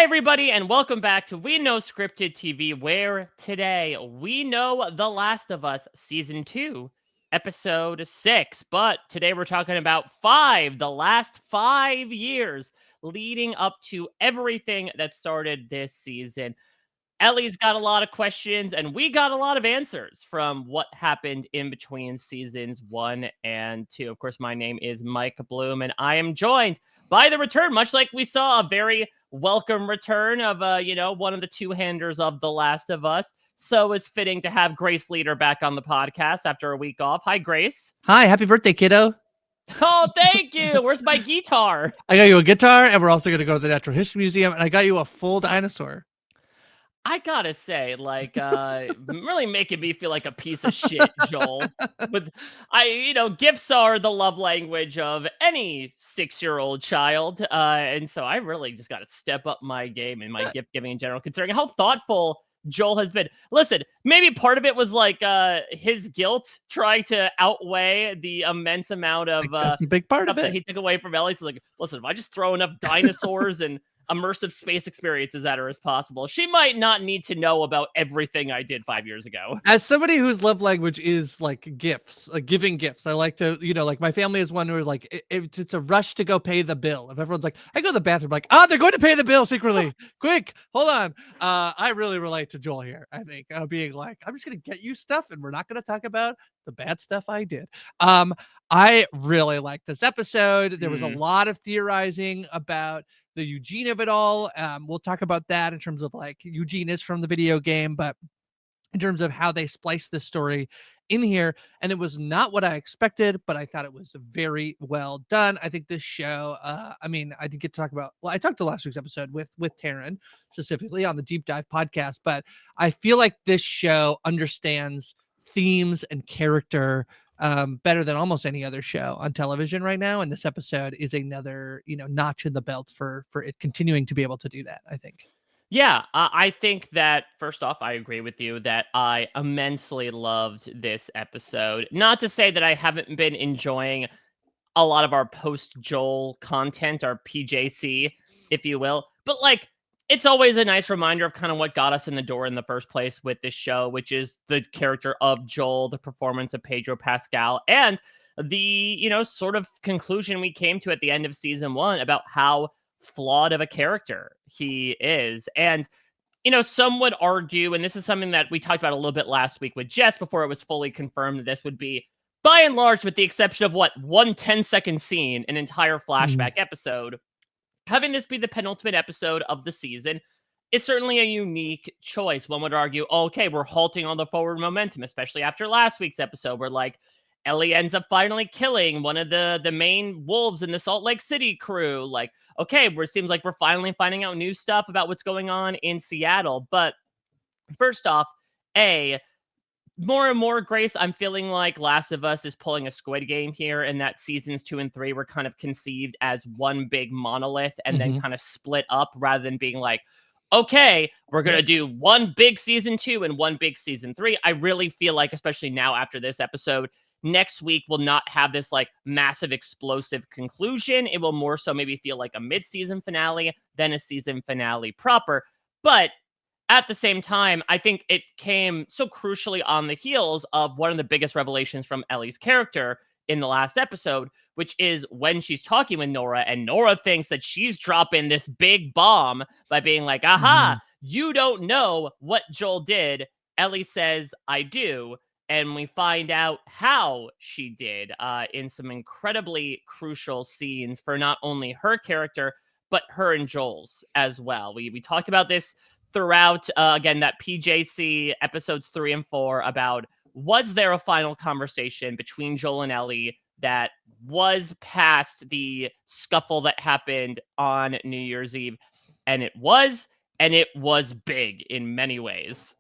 Hi, everybody, and welcome back to We Know Scripted TV, where today we know The Last of Us Season 2, Episode 6. But today we're talking about the last 5 years leading up to everything that started this season. Ellie's got a lot of questions, and we got a lot of answers from what happened in between seasons 1 and 2. Of course, my name is Mike Bloom, and I am joined by the return, much like we saw a very welcome return of, one of the two-handers of The Last of Us. So it's fitting to have Grace Leeder back on the podcast after a week off. Hi, Grace. Hi, happy birthday, kiddo. Oh, thank you. Where's my guitar? I got you a guitar, and we're also going to go to the Natural History Museum, and I got you a full dinosaur. I gotta say, really making me feel like a piece of shit, Joel. Gifts are the love language of any 6-year-old child, and so I really just got to step up my game in my gift giving in general, considering how thoughtful Joel has been. Listen, maybe part of it was his guilt trying to outweigh the immense amount of that's a big part of stuff that it. he took away from Ellie. So listen, if I just throw enough dinosaurs and immersive space experiences at her as possible, she might not need to know about everything I did 5 years ago. As somebody whose love language is like gifts, like giving gifts, I like to, like my family is one who it's a rush to go pay the bill. If everyone's like, I go to the bathroom, like, they're going to pay the bill secretly. Quick, hold on. I really relate to Joel here. I think being like, I'm just going to get you stuff and we're not going to talk about the bad stuff I did. I really like this episode. There was a lot of theorizing about the Eugene of it all. We'll talk about that in terms of like Eugene is from the video game, but in terms of how they spliced this story in here. And it was not what I expected, but I thought it was very well done. I think this show, I didn't get to talk about, I talked to last week's episode with Taran specifically on the Deep Dive podcast, but I feel like this show understands themes and character better than almost any other show on television right now. And this episode is another, notch in the belt for it continuing to be able to do that, I think. Yeah, I think that, first off, I agree with you that I immensely loved this episode. Not to say that I haven't been enjoying a lot of our post-Joel content, our PJC, if you will, but it's always a nice reminder of kind of what got us in the door in the first place with this show, which is the character of Joel, the performance of Pedro Pascal, and the, sort of conclusion we came to at the end of season 1 about how flawed of a character he is. And some would argue, and this is something that we talked about a little bit last week with Jess before it was fully confirmed that this would be, by and large, with the exception of one 10-second scene, an entire flashback episode, having this be the penultimate episode of the season is certainly a unique choice. One would argue, okay, we're halting on the forward momentum, especially after last week's episode where Ellie ends up finally killing one of the main wolves in the Salt Lake City crew. Okay, it seems like we're finally finding out new stuff about what's going on in Seattle. But first off, more and more, Grace, I'm feeling like Last of Us is pulling a Squid Game here, and that seasons 2 and 3 were kind of conceived as one big monolith and then kind of split up rather than being like, okay, we're going to do one big season 2 and one big season 3. I really feel like, especially now after this episode, next week will not have this massive explosive conclusion. It will more so maybe feel like a mid-season finale than a season finale proper. But at the same time, I think it came so crucially on the heels of one of the biggest revelations from Ellie's character in the last episode, which is when she's talking with Nora, and Nora thinks that she's dropping this big bomb by being like, aha, you don't know what Joel did. Ellie says, I do. And we find out how she did in some incredibly crucial scenes for not only her character, but her and Joel's as well. We talked about this throughout, again, that PJC episodes 3 and 4 about, was there a final conversation between Joel and Ellie that was past the scuffle that happened on New Year's Eve? And it was big in many ways.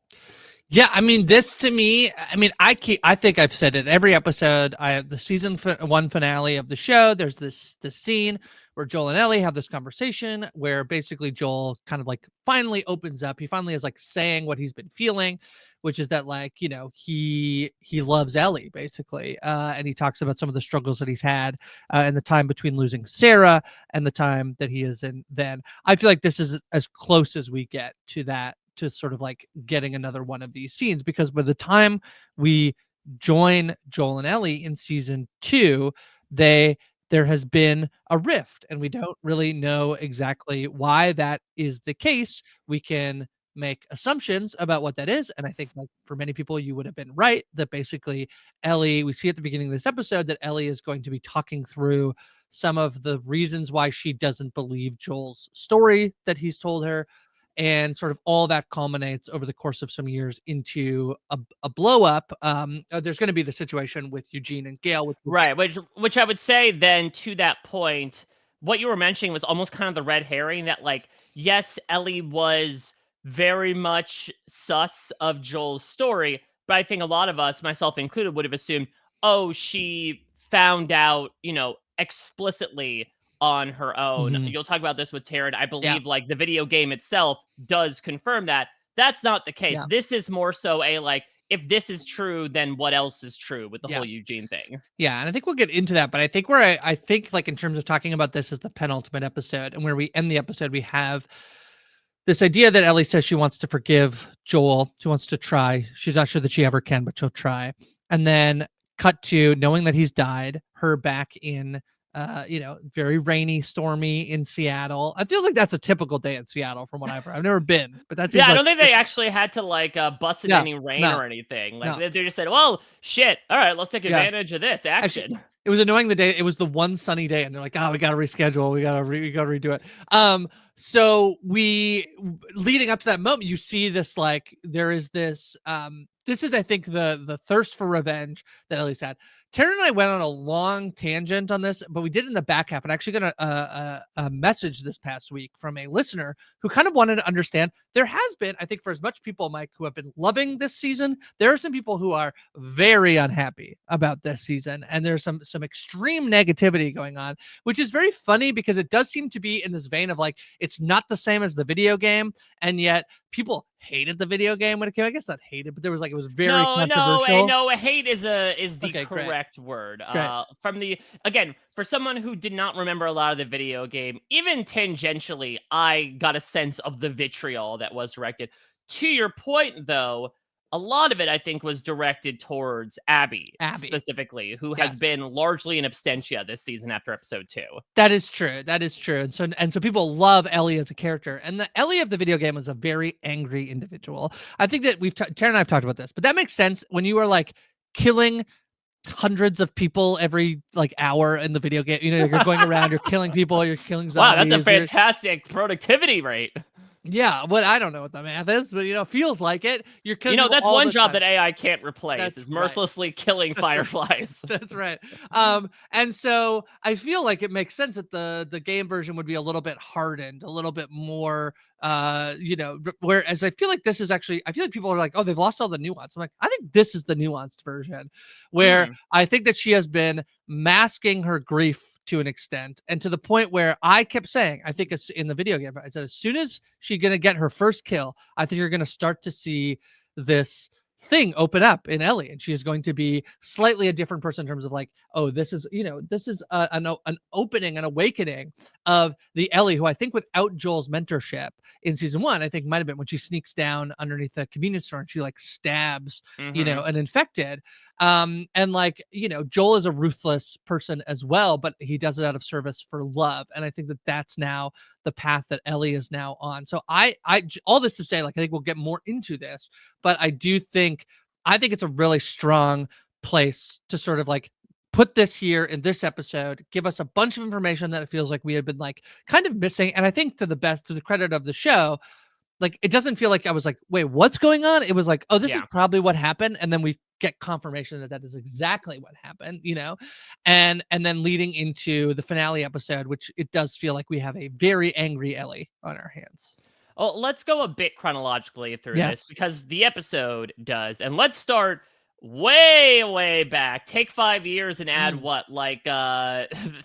Yeah, I mean, this to me, I mean, I think I've said it every episode. I have the season one finale of the show. There's this scene where Joel and Ellie have this conversation where basically Joel kind of like finally opens up. He finally is like saying what he's been feeling, which is that like, you know, he loves Ellie basically, and he talks about some of the struggles that he's had in the time between losing Sarah and the time that he is in. Then I feel like this is as close as we get to that, to sort of like getting another one of these scenes, because by the time we join Joel and Ellie in season 2, there has been a rift and we don't really know exactly why that is the case. We can make assumptions about what that is, and I think like for many people you would have been right that basically Ellie, we see at the beginning of this episode that Ellie is going to be talking through some of the reasons why she doesn't believe Joel's story that he's told her, and sort of all that culminates over the course of some years into a blow up. There's going to be the situation with Eugene and Gail, Right, which I would say then to that point, what you were mentioning was almost kind of the red herring that like, yes, Ellie was very much sus of Joel's story, but I think a lot of us, myself included, would have assumed, oh, she found out, explicitly on her own. Mhm. You'll talk about this with Taran. I Yeah, believe like the video game itself does confirm that. That's not the case. yeah, This is more so a like, if this is true, then what else is true with the yeah. whole Eugene thing? Yeah, and I think we'll get into that, but I think where I think like in terms of talking about this as the penultimate episode and where we end the episode, we have this idea that Ellie says she wants to forgive Joel. She wants to try. She's not sure that she ever can, but she'll try. And then cut to knowing that he's died, her back in very rainy, stormy in Seattle. It feels like that's a typical day in Seattle from what I've never been, but that Yeah, seems I like don't think they actually had to like bust in yeah, any rain no, or anything. Like no. they just said, "Well, shit. All right, let's take Yeah. advantage of this Actually, action." it was annoying the day. It was the one sunny day, and they're like, "Oh, we gotta reschedule. We gotta redo it." So leading up to that moment, you see this like there is this. This is, I think, the thirst for revenge that Ellie's had. Taryn and I went on a long tangent on this, but we did it in the back half. And I actually got a message this past week from a listener who kind of wanted to understand. There has been, I think, for as much people, Mike, who have been loving this season, there are some people who are very unhappy about this season, and there's some extreme negativity going on, which is very funny because it does seem to be in this vein of like it's not the same as the video game, and yet people hated the video game when it came. I guess not hated, but there was like it was very controversial. No. Hate is the Okay, great. correct word. Great. From the again for someone who did not remember a lot of the video game, even tangentially, I got a sense of the vitriol that was directed. To your point, though, a lot of it I think was directed towards Abby Abby. specifically, who has Yes. been largely in absentia this season after episode 2. That is true. That is true. And so people love Ellie as a character. And the Ellie of the video game is a very angry individual. I think that Tara and I have talked about this, but that makes sense when you are like killing hundreds of people every like hour in the video game. You know, you're going around, you're killing people, you're killing Wow, zombies. that's a fantastic productivity rate. Yeah, but I don't know what the math is, but feels like it. You're killing people That's all one the job time. that AI can't replace That's is right. mercilessly killing That's right. fireflies. That's right. And so I feel like it makes sense that the game version would be a little bit hardened, a little bit more whereas I feel like this is actually, I feel like people are like, oh, they've lost all the nuance. I'm like, I think this is the nuanced version where I think that she has been masking her grief to an extent, and to the point where I kept saying, I think it's in the video game, I said, as soon as she's going to get her first kill, I think you're going to start to see this thing open up in Ellie, and she is going to be slightly a different person in terms of like, oh, this is an opening, an awakening of the Ellie who I think without Joel's mentorship in season 1, I think might have been when she sneaks down underneath the convenience store and she like stabs an infected, and like Joel is a ruthless person as well, but he does it out of service for love, and I think that that's now the path that Ellie is now on. So I all this to say, like, I think we'll get more into this, but I think it's a really strong place to sort of like put this here in this episode, give us a bunch of information that it feels like we had been like kind of missing. And I think to the credit of the show, like it doesn't feel like I was like, wait, what's going on? It was like, oh, this is probably what happened. And then we get confirmation that is exactly what happened, and then leading into the finale episode, which it does feel like we have a very angry Ellie on our hands. Well, let's go a bit chronologically through this Yes. because the episode does. And let's start way, way back. Take 5 years and add Mm. what, like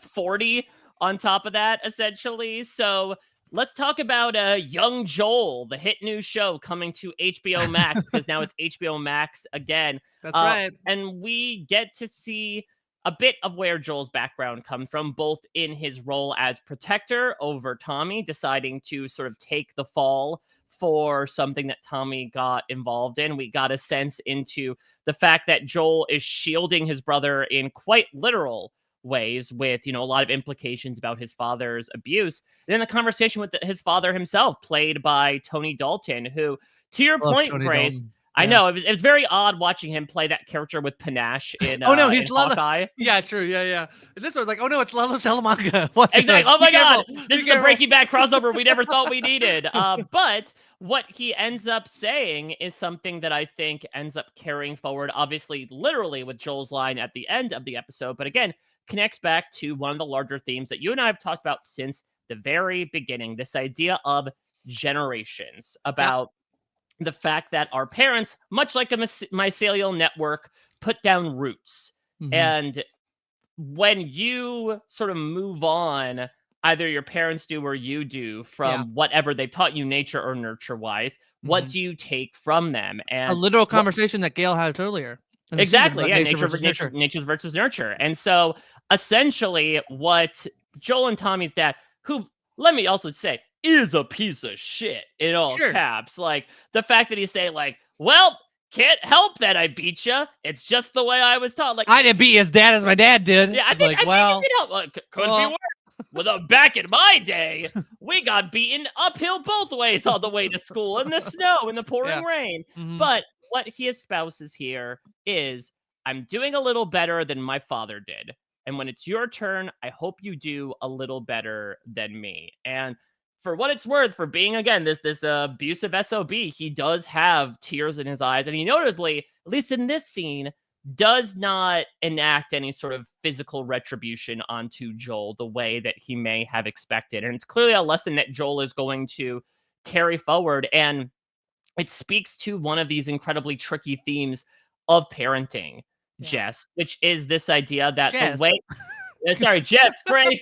40 on top of that, essentially. So let's talk about Young Joel, the hit new show coming to HBO Max because now it's HBO Max again. That's right. And we get to see a bit of where Joel's background comes from, both in his role as protector over Tommy, deciding to sort of take the fall for something that Tommy got involved in. We got a sense into the fact that Joel is shielding his brother in quite literal ways with, a lot of implications about his father's abuse. And then the conversation with his father himself, played by Tony Dalton, who, to your I love point, Tony Grace, Dalton. I Yeah. know it was very odd watching him play that character with panache in Oh no, in he's Lalo. Hawkeye. Yeah, true. Yeah, yeah. And this one's like, oh no, it's Lalo Salamanca. Watch it. Exactly. Oh Be my God, careful. this Be is the careful. Breaking Bad crossover we never thought we needed. But what he ends up saying is something that I think ends up carrying forward, obviously, literally with Joel's line at the end of the episode, but again, connects back to one of the larger themes that you and I have talked about since the very beginning. This idea of generations, Yeah. about the fact that our parents, much like a mycelial network, put down roots. Mhm. And when you sort of move on, either your parents do or you do from whatever they've taught you, nature or nurture wise, what do you take from them? A And literal conversation that Gail had earlier in the season exactly, about yeah, nature versus nurture. nature's versus nurture. And so essentially what Joel and Tommy's dad, who, let me also say, is a piece of shit in all Sure. caps. Like the fact that he's saying like, well, can't help that I beat you. It's just the way I was taught. Like I didn't beat his dad as my dad did. yeah, I It's think like, I well, think it did help. Like, could be worse. Without back in my day, we got beaten uphill both ways on the way to school in the snow, in the pouring rain. Mhm. But what he espouses here is, I'm doing a little better than my father did. And when it's your turn, I hope you do a little better than me. And for what it's worth, for being, again, this abusive SOB, he does have tears in his eyes. And he notably, at least in this scene, does not enact any sort of physical retribution onto Joel the way that he may have expected. And it's clearly a lesson that Joel is going to carry forward. And it speaks to one of these incredibly tricky themes of parenting, Jess, which is this idea that the way... Sorry, Jess, Grace.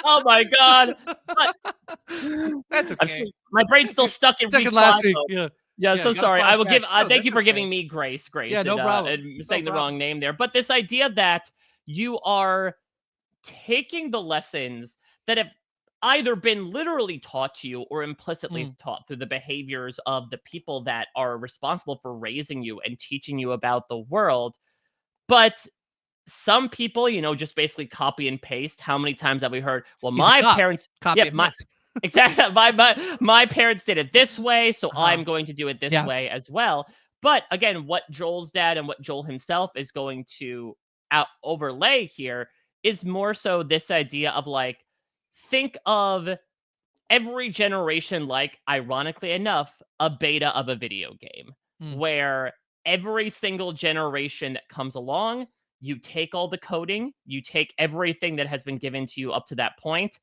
Oh my God. But that's okay. my brain's still stuck in Second last week. Yeah, so sorry. I will give. Thank you for okay. giving me grace. Yeah, no problem. And saying the wrong name there, but this idea that you are taking the lessons that have either been literally taught to you or implicitly taught through the behaviors of the people that are responsible for raising you and teaching you about the world, but some people, just basically copy and paste. How many times have we heard? Well, my parents, copy and paste. Exactly. My parents did it this way, so I'm going to do it this way as well. But again, what Joel's dad and what Joel himself is going to overlay here is more so this idea of like, think of every generation like, ironically enough, a beta of a video game, where every single generation that comes along, you take all the coding, you take everything that has been given to you up to that point,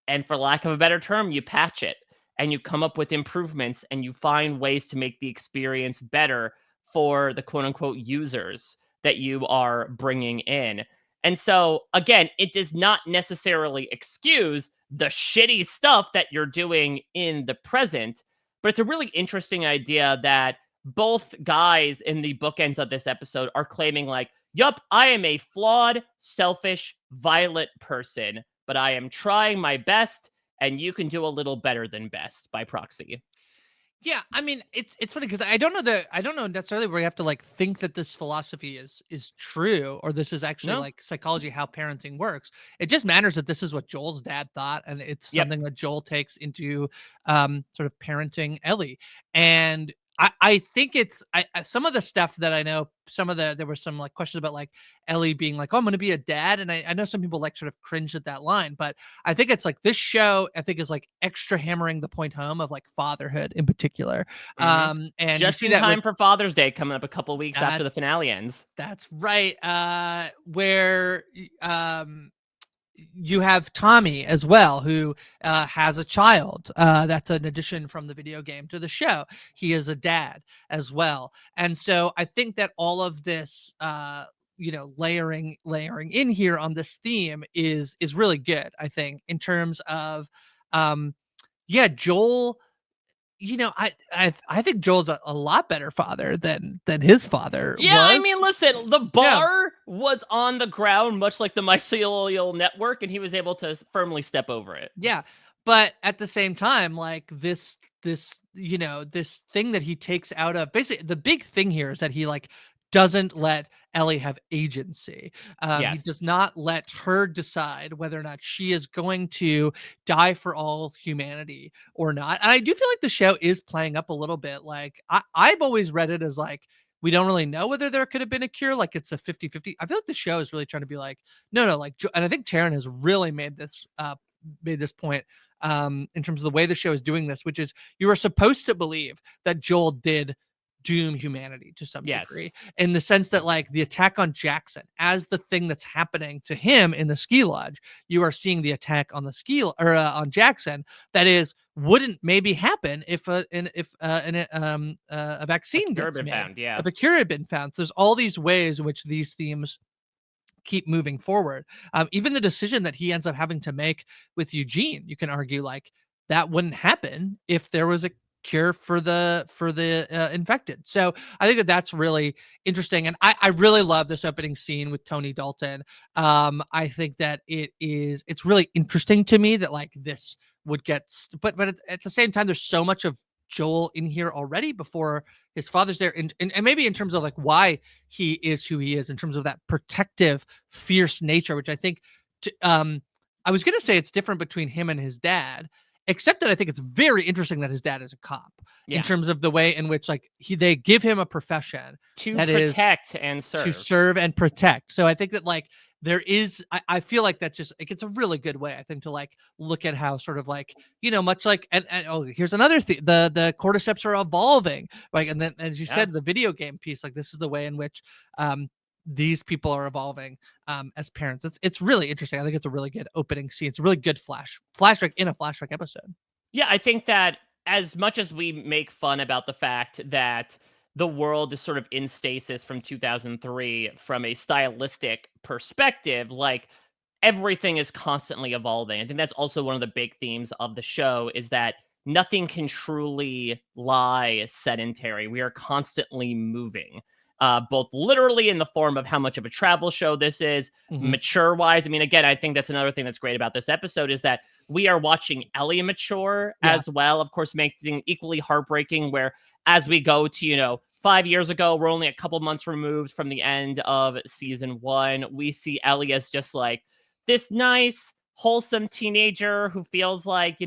and for lack of a better term, you patch it and you come up with improvements and you find ways to make the experience better for the quote unquote users that you are bringing in. And so, again, it does not necessarily excuse the shitty stuff that you're doing in the present, but it's a really interesting idea that both guys in the bookends of this episode are claiming like, yup, I am a flawed, selfish, violent person, but I am trying my best, and you can do a little better than best by proxy. Yeah, I mean, it's funny because I don't know necessarily where you have to like think that this philosophy is true or this is actually like psychology, how parenting works. It just matters that this is what Joel's dad thought, and it's something that Joel takes into sort of parenting Ellie. And I think it's some of the stuff that I know, there were some like questions about like Ellie being like, oh, I'm going to be a dad. And I know some people like sort of cringed at that line, but I think it's like this show, I think is like extra hammering the point home of like fatherhood in particular. And just you see in that time for Father's Day coming up a couple weeks after the finale ends. That's right. Where, you have Tommy as well, who has a child. That's an addition from the video game to the show. He is a dad as well, and so I think that all of this, layering in here on this theme is really good. I think in terms of, yeah, Joel. I think Joel's a lot better father than his father Yeah, I was. mean, listen, the Yeah. bar was on the ground, much like the mycelial network, and he was able to firmly step over it. Yeah, but at the same time, like this thing that he takes out of, basically the big thing here is that he like doesn't let Ellie have agency. He Yes. does not let her decide whether or not she is going to die for all humanity or not. And I do feel like the show is playing up a little bit. Like I've always read it as like we don't really know whether there could have been a cure. Like it's a 50-50. I feel like the show is really trying to be like, no, like, and I think Taran has really made this point, in terms of the way the show is doing this, which is you are supposed to believe that Joel did doom humanity to some Yes. degree, in the sense that like the attack on Jackson as the thing that's happening to him in the ski lodge, you are seeing the attack on the on Jackson that is wouldn't maybe happen if a vaccine Cure gets been made, found, yeah. if a cure had been found. So there's all these ways in which these themes keep moving forward. Even the decision that he ends up having to make with Eugene, you can argue like that wouldn't happen if there was a cure for the infected. So I think that that's really interesting, and I really love this opening scene with Tony Dalton. I think that it's really interesting to me that like this would but at the same time, there's so much of Joel in here already before his father's there, and maybe in terms of like why he is who he is, in terms of that protective, fierce nature, which I think, I was gonna say it's different between him and his dad, except that I think it's very interesting that his dad is a cop, in Yeah. terms of the way in which like they give him a profession To that is protect and to serve. serve and protect. So I think that like there is, I feel like that's just like it's a really good way, I think, to like look at how sort of like, much like, and oh, here's another thing, the cordyceps are evolving, right? And then as you Yeah. said, the video game piece, like this is the way in which these people are evolving as parents. It's really interesting. I think it's a really good opening scene. It's a really good flashback in a flashback episode. Yeah, I think that as much as we make fun about the fact that the world is sort of in stasis from 2003 from a stylistic perspective, like everything is constantly evolving. I think that's also one of the big themes of the show is that nothing can truly lie sedentary. We are constantly moving, both literally in the form of how much of a travel show this is, Mhm. mature wise. I mean, again, I think that's another thing that's great about this episode is that we are watching Ellie mature Yeah. as well. Of course, making equally heartbreaking where as we go to, 5 years ago, we're only a couple months removed from the end of season 1. We see Ellie as just like this nice, wholesome teenager who feels like,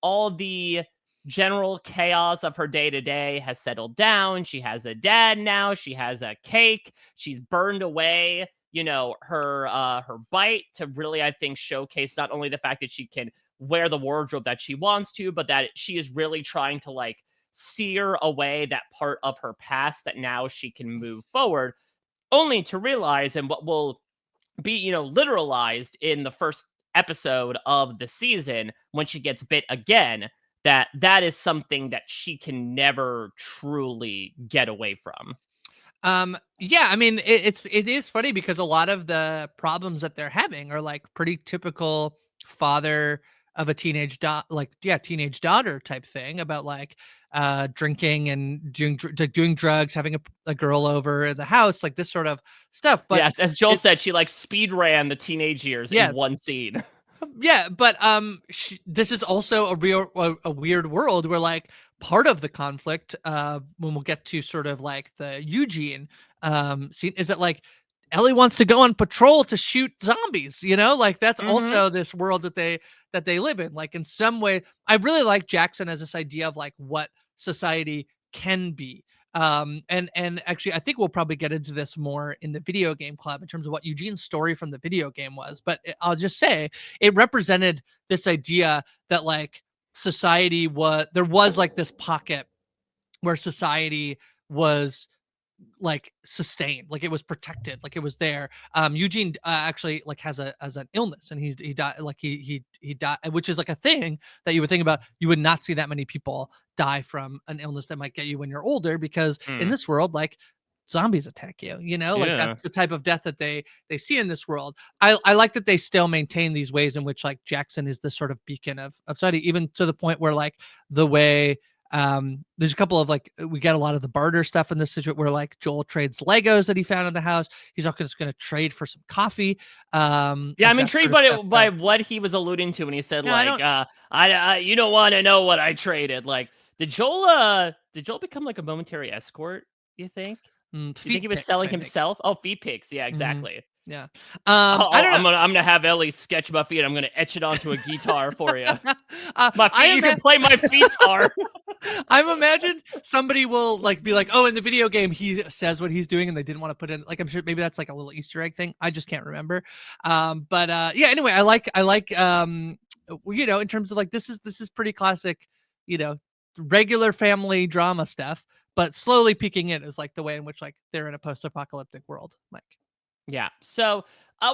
all the general chaos of her day to day has settled down. She has a dad now. She has a cake. She's burned away, her bite to really, I think, showcase not only the fact that she can wear the wardrobe that she wants to, but that she is really trying to like sear away that part of her past that now she can move forward, only to realize, and what will be, literalized in the first episode of the season when she gets bit again, that is something that she can never truly get away from. Yeah, I mean, it is funny because a lot of the problems that they're having are like pretty typical father of a teenage daughter type thing, about like drinking and doing drugs, having a girl over at the house, like this sort of stuff. But Yes, as Joel it said, she like speed ran the teenage years in yes, one scene. yeah, but this is also a weird world where like part of the conflict, when we'll get to sort of like the Eugene scene, is that like Ellie wants to go on patrol to shoot zombies, like that's Mhm. also this world that they live in. Like in some way, I really like Jackson as this idea of like what society can be. And actually I think we'll probably get into this more in the video game club in terms of what Eugene's story from the video game was, but I'll just say it represented this idea that like there was like this pocket where society was like sustained, like it was protected, like it was there. Eugene actually like has an illness, and he died, like he died, which is like a thing that you would think about. You would not see that many people die from an illness that might get you when you're older, because in Mm, this world, like zombies attack you, like yeah. that's the type of death that they see in this world. I like that they still maintain these ways in which like Jackson is the sort of beacon of society, even to the point where like the way there's a couple of like we get a lot of the barter stuff in this situation where like Joel trades Legos that he found in the house. He's also just going to trade for some coffee, Yeah, like I'm that sort intrigued of by stuff. by what he was alluding to when he said Yeah, I like, don't. I you don't want to know what I traded. Like, did Joel become like a momentary escort? You think? You think Feet he was picks, selling I think. himself? Oh, feet pics. Yeah, Hmm. exactly. Yeah. I Oh, don't know. I'm gonna have Ellie sketch my feet. I'm gonna etch it onto a guitar for you. My I feet. You can am. play my feet tar. I'm imagined somebody will like be like, oh, in the video game he says what he's doing, and they didn't want to put in, like, I'm sure maybe that's like a little Easter egg thing. I just can't remember. But yeah. Anyway, I like in terms of like this is pretty classic, you know, regular family drama stuff, but slowly peeking in is like the way in which like they're in a post-apocalyptic world, Mike. Yeah. So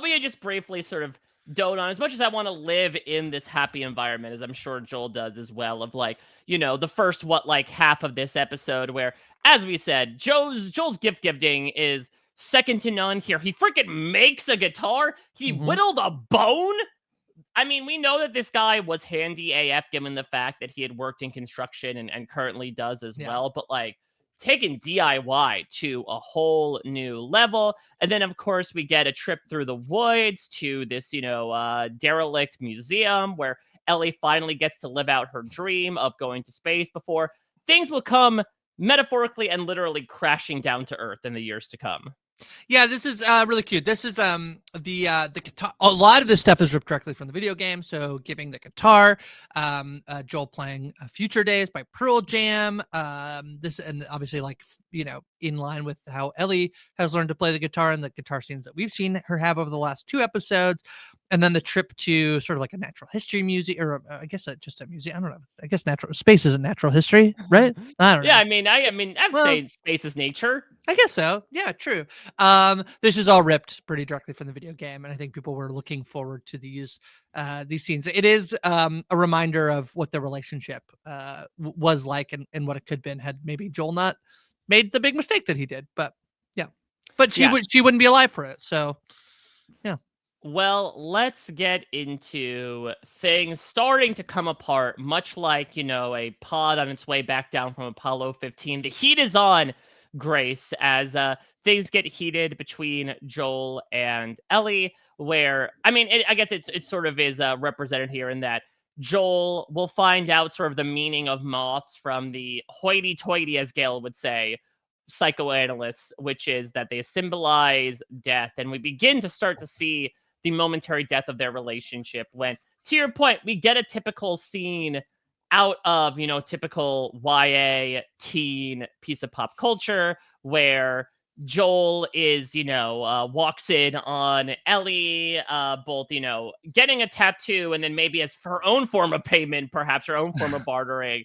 we could just briefly sort of dote on, as much as I want to live in this happy environment, as I'm sure Joel does as well, of like, the first like half of this episode where, as we said, Joel's gift gifting is second to none here. He freaking makes a guitar. He Mm-hmm. whittled a bone. I mean, we know that this guy was handy AF given the fact that he had worked in construction and currently does as Yeah. well. But like taking DIY to a whole new level. And then, of course, we get a trip through the woods to this, derelict museum where Ellie finally gets to live out her dream of going to space before things will come metaphorically and literally crashing down to Earth in the years to come. Yeah, this is really cute. This is the guitar. A lot of this stuff is ripped directly from the video game. So giving the guitar, Joel playing "Future Days" by Pearl Jam. This, and obviously like in line with how Ellie has learned to play the guitar and the guitar scenes that we've seen her have over the last two episodes. And then the trip to sort of like a natural history museum, or I guess just a museum. I don't know. I guess natural space isn't natural history, right? I don't Yeah, know. I mean, I'd Well, say space is nature. I guess so. Yeah, true. This is all ripped pretty directly from the video game, and I think people were looking forward to these scenes. It is a reminder of what the relationship was like, and what it could have been had maybe Joel not made the big mistake that he did. But yeah, but Yeah. she wouldn't be alive for it. So yeah. Well, let's get into things starting to come apart, much like, a pod on its way back down from Apollo 15. The heat is on, Grace, as things get heated between Joel and Ellie, where, I mean, I guess it sort of is represented here in that Joel will find out sort of the meaning of moths from the hoity-toity, as Gail would say, psychoanalysts, which is that they symbolize death. And we begin to start to see the momentary death of their relationship when, to your point, we get a typical scene out of, typical YA teen piece of pop culture where Joel is, walks in on Ellie, both, getting a tattoo and then maybe as her own form of payment, perhaps her own form of bartering.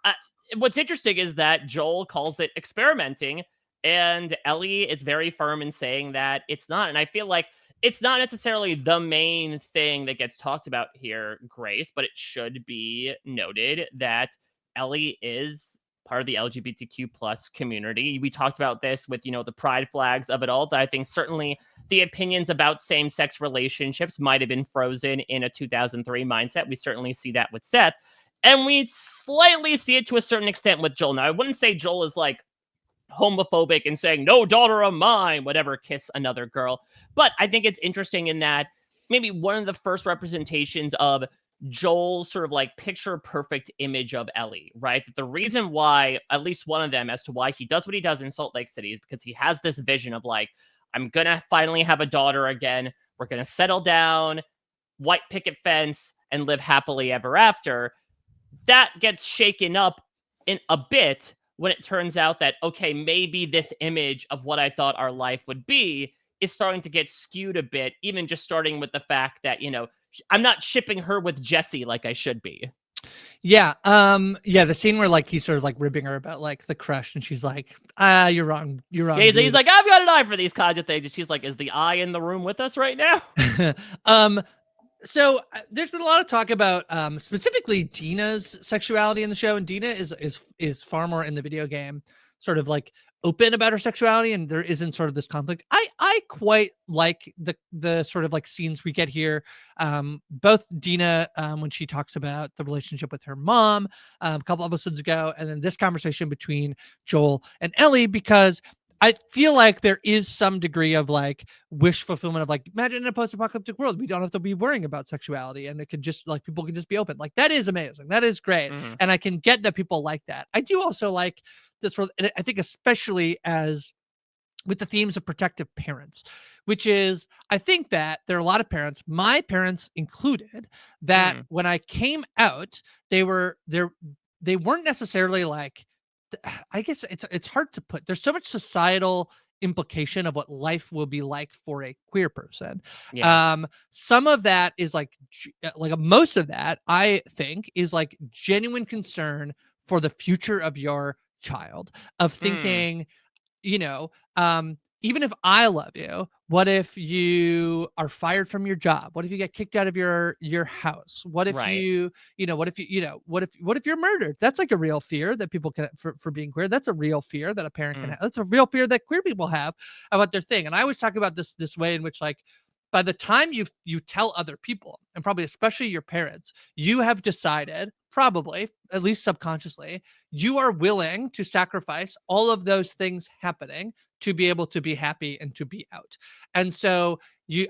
Uh, what's interesting is that Joel calls it experimenting, and Ellie is very firm in saying that it's not. And I feel like it's not necessarily the main thing that gets talked about here, Grace, but it should be noted that Ellie is part of the LGBTQ plus community. We talked about this with, the pride flags of it all, that I think certainly the opinions about same-sex relationships might have been frozen in a 2003 mindset. We certainly see that with Seth. And we slightly see it to a certain extent with Joel. Now, I wouldn't say Joel is like homophobic and saying, no daughter of mine, whatever, kiss another girl. But I think it's interesting in that maybe one of the first representations of Joel's sort of like picture perfect image of Ellie, right? That the reason why, at least one of them, as to why he does what he does in Salt Lake City is because he has this vision of like, I'm going to finally have a daughter again. We're going to settle down, white picket fence, and live happily ever after. That gets shaken up in a bit when it turns out that, okay, maybe this image of what I thought our life would be is starting to get skewed a bit, even just starting with the fact that, I'm not shipping her with Jesse like I should be. Yeah. Yeah. The scene where like he's sort of like ribbing her about like the crush, and she's like, you're wrong. You're wrong, Yeah, he's dude. like, I've got an eye for these kinds of things. And she's like, is the eye in the room with us right now? um, so there's been a lot of talk about specifically Dina's sexuality in the show, and Dina is far more in the video game, sort of like open about her sexuality, and there isn't sort of this conflict. I quite like the sort of like scenes we get here. Both Dina when she talks about the relationship with her mom a couple episodes ago, and then this conversation between Joel and Ellie, because I feel like there is some degree of like wish fulfillment of like, imagine in a post-apocalyptic world, we don't have to be worrying about sexuality, and it could just like people can just be open. Like that is amazing. That is great. Mm-hmm. And I can get that people like that. I do also like this, and I think especially as with the themes of protective parents, which is, I think that there are a lot of parents, my parents included, that when I came out, they weren't necessarily like, I guess it's hard to put. There's so much societal implication of what life will be like for a queer person. Yeah. Some of that is like most of that I think is like genuine concern for the future of your child, of Mm. thinking, you know, even if I love you, what if you are fired from your job? What if you get kicked out of your house? What if Right. what if what if you're murdered? That's like a real fear that people can for being queer. That's a real fear that a parent can Mm. have. That's a real fear that queer people have about their thing. And I always talk about this way in which like by the time you tell other people, and probably especially your parents, you have decided, probably at least subconsciously, you are willing to sacrifice all of those things happening to be able to be happy and to be out. And so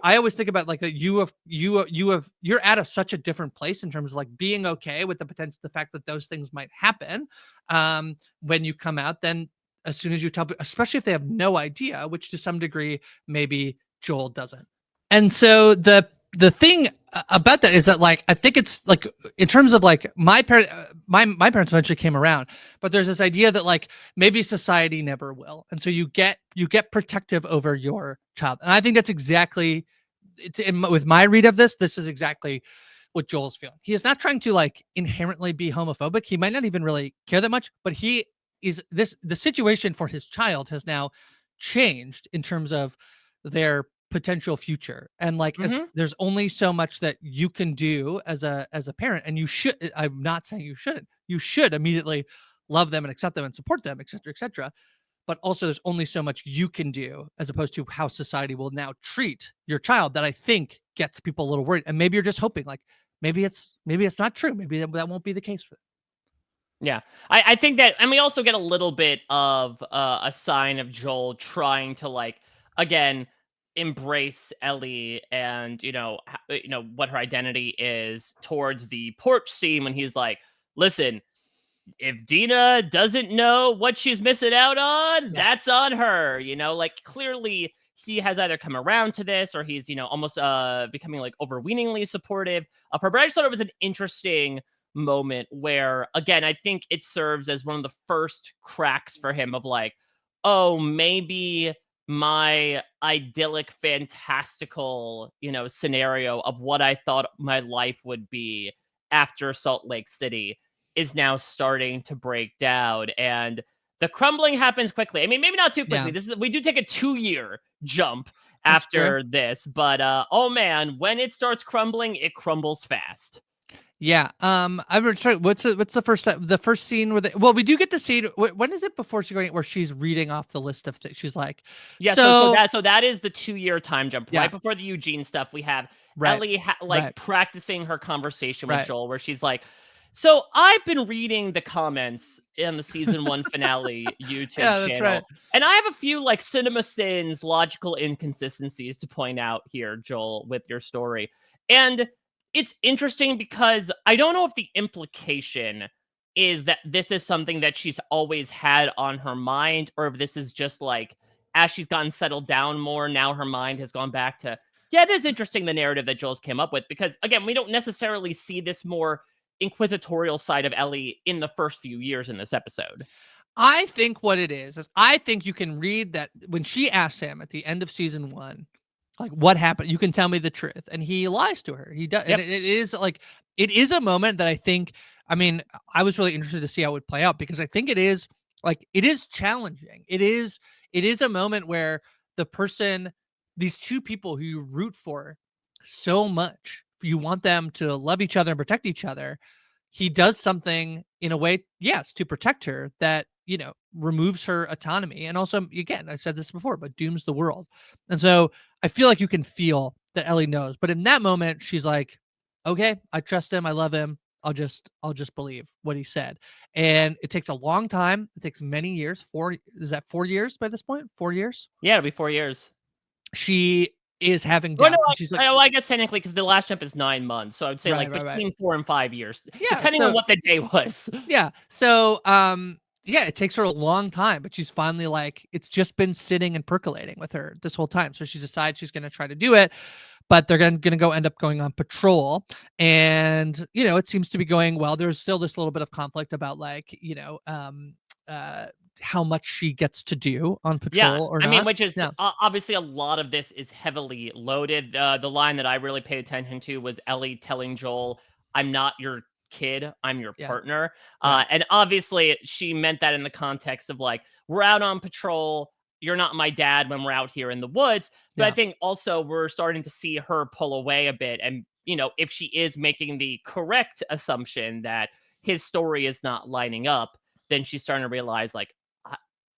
I always think about like that you're at such a different place in terms of like being okay with the fact that those things might happen when you come out, then as soon as you tell, especially if they have no idea, which to some degree maybe Joel doesn't. And so the thing about that is that like I think it's like in terms of like my parents eventually came around, but there's this idea that like maybe society never will, and so you get protective over your child, and I think that's exactly with my read of this is exactly what Joel's feeling. He is not trying to like inherently be homophobic. He might not even really care that much, but he is the situation for his child has now changed in terms of their potential future, and like Mm-hmm. there's only so much that you can do as a parent, and you should, I'm not saying you should immediately love them and accept them and support them, etc., but also there's only so much you can do as opposed to how society will now treat your child, that I think gets people a little worried. And maybe you're just hoping like maybe it's not true, maybe that won't be the case for them. Yeah. I think that, and we also get a little bit of a sign of Joel trying to like, again, embrace Ellie and, what her identity is towards the porch scene when he's like, listen, if Dina doesn't know what she's missing out on, Yeah. that's on her. Like clearly he has either come around to this or he's, almost becoming like overweeningly supportive of her. But I just thought it was an interesting moment where, again, I think it serves as one of the first cracks for him of like, oh, maybe my idyllic, fantastical, scenario of what I thought my life would be after Salt Lake City is now starting to break down, and the crumbling happens quickly. I mean, maybe not too Yeah, quickly. We do take a 2-year jump that's true. after this, but oh man, when it starts crumbling, it crumbles fast. Yeah. I'm gonna try. What's the first scene where well, we do get to see when is it before she's going where she's reading off the list of things. She's like, Yeah, so so that is the 2-year time jump. yeah, Right before the Eugene stuff, we have right, Ellie like right, practicing her conversation with right. Joel, where she's like, "So I've been reading the comments in the season 1 finale YouTube Yeah, that's right. channel, and I have a few like cinema sins, logical inconsistencies to point out here, Joel, with your story." And it's interesting because I don't know if the implication is that this is something that she's always had on her mind, or if this is just like as she's gotten settled down more, now her mind has gone back to, yeah, it is interesting the narrative that Joel's came up with, because again, we don't necessarily see this more inquisitorial side of Ellie in the first few years in this episode. I think what it is I think you can read that when she asks him at the end of season 1, like, what happened? You can tell me the truth. And he lies to her. He does. And Yep. it is like, it is a moment that I think I mean, I was really interested to see how it would play out because I think it is challenging. It is a moment where the person, these two people who you root for so much, you want them to love each other and protect each other. He does something in a way, yes, to protect her that, removes her autonomy. And also, again, I said this before, but dooms the world. And so I feel like you can feel that Ellie knows. But in that moment, she's like, okay, I trust him. I love him. I'll just believe what he said. And it takes a long time. It takes many years. Is that 4 years by this point? 4 years? Yeah, it'll be 4 years. She is having Well, no, doubt. She's like, well, I guess technically because the last jump is 9 months, so I'd say right, like right, right. between 4 and 5 years, Yeah. depending on So what the day was. yeah. So yeah, it takes her a long time, but she's finally like, it's just been sitting and percolating with her this whole time. So she decides she's going to try to do it, but they're going to end up going on patrol. And, it seems to be going well. There's still this little bit of conflict about like, uh, how much she gets to do on Yeah, patrol or I mean, not. which is Yeah. obviously a lot of this is heavily loaded. The line that I really paid attention to was Ellie telling Joel, "I'm not your kid, I'm your Yeah. partner." Right. And obviously, she meant that in the context of like, we're out on patrol. You're not my dad when we're out here in the woods. But I Yeah. think also we're starting to see her pull away a bit. And, if she is making the correct assumption that his story is not lining up, then she's starting to realize, like,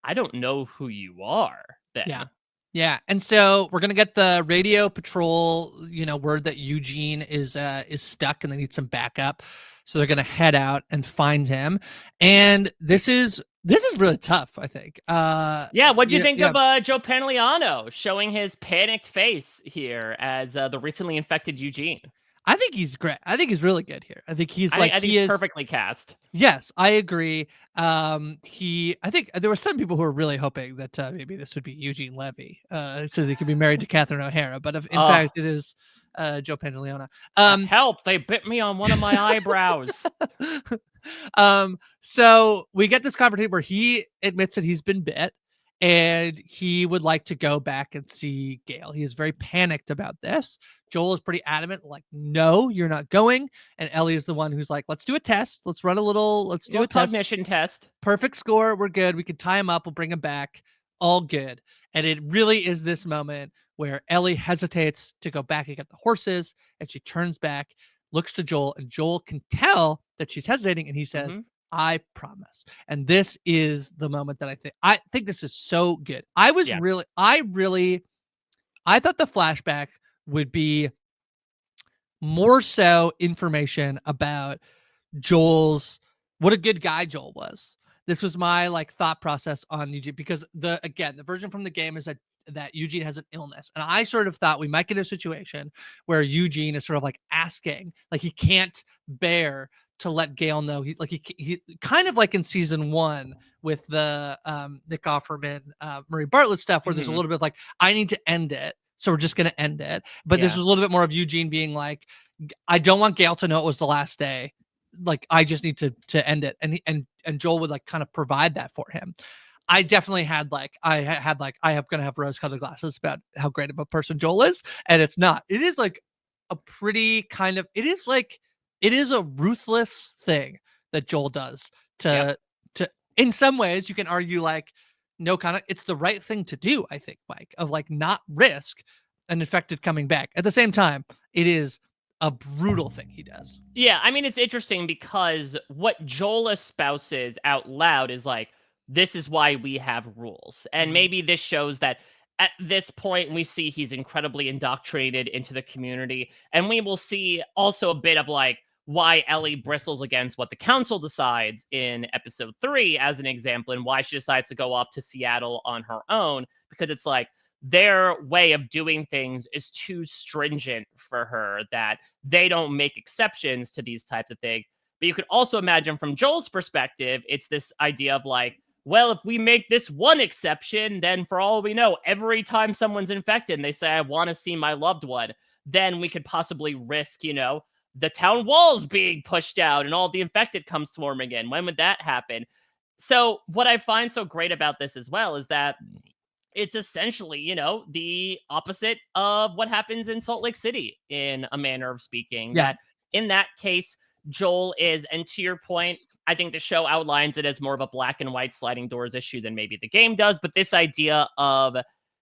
I don't know who you are Yeah. then. Yeah. And so we're gonna get the radio patrol, word that Eugene is stuck and they need some backup. So they're gonna head out and find him. And this is really tough, I think. Yeah, what'd you think Yeah. of Joe Pantoliano showing his panicked face here as the recently infected Eugene? I think he's great. I think he's really good here. I think he's I think he it's is. perfectly cast. Yes, I agree. I think there were some people who were really hoping that maybe this would be Eugene Levy, so he could be married to Catherine O'Hara. But in Oh, fact, it is Joe Pantoliano. help! They bit me on one of my eyebrows. So we get this conversation where he admits that he's been bit and he would like to go back and see Gail. He is very panicked about this. Joel is pretty adamant, like, no, you're not going. And Ellie is the one who's like, let's do a test. Let's do Little a test. cognition test. Perfect score. We're good. We can tie him up. We'll bring him back. All good. And it really is this moment where Ellie hesitates to go back and get the horses. And she turns back, looks to Joel, and Joel can tell that she's hesitating. And he says, Hmm. I promise. And this is the moment that I think this is so good. Yeah. I thought the flashback would be more so information about Joel's what a good guy Joel was. This was my like thought process on Eugene because the version from the game is that Eugene has an illness. And I sort of thought we might get a situation where Eugene is sort of like asking, like he can't bear to let Gail know. He kind of like in season 1 with the Nick Offerman, Murray Bartlett stuff where there's a Hmm. little bit of like, I need to end it. So we're just going to end it. But this Yeah. is a little bit more of Eugene being like, I don't want Gail to know it was the last day. Like I just need to end it. And Joel would like kind of provide that for him. I definitely had like I am gonna have rose-colored glasses about how great of a person Joel is, and it's not. It is like a pretty kind of it is a ruthless thing that Joel does Yep. to in some ways you can argue like no kind of it's the right thing to do, I think, Mike, of like not risk an infected coming back. At the same time, it is a brutal thing he does. Yeah, I mean, it's interesting because what Joel espouses out loud is like, this is why we have rules. And Mhm. maybe this shows that at this point, we see he's incredibly indoctrinated into the community. And we will see also a bit of like why Ellie bristles against what the council decides in episode 3, as an example, and why she decides to go off to Seattle on her own. Because it's like their way of doing things is too stringent for her that they don't make exceptions to these types of things. But you could also imagine from Joel's perspective, it's this idea of like, well, if we make this one exception, then for all we know, every time someone's infected and they say, I want to see my loved one, then we could possibly risk, the town walls being pushed out and all the infected come swarming in. When would that happen? So, what I find so great about this as well is that it's essentially, the opposite of what happens in Salt Lake City, in a manner of speaking. Yeah. That in that case, Joel is. And to your point, I think the show outlines it as more of a black and white sliding doors issue than maybe the game does. But this idea of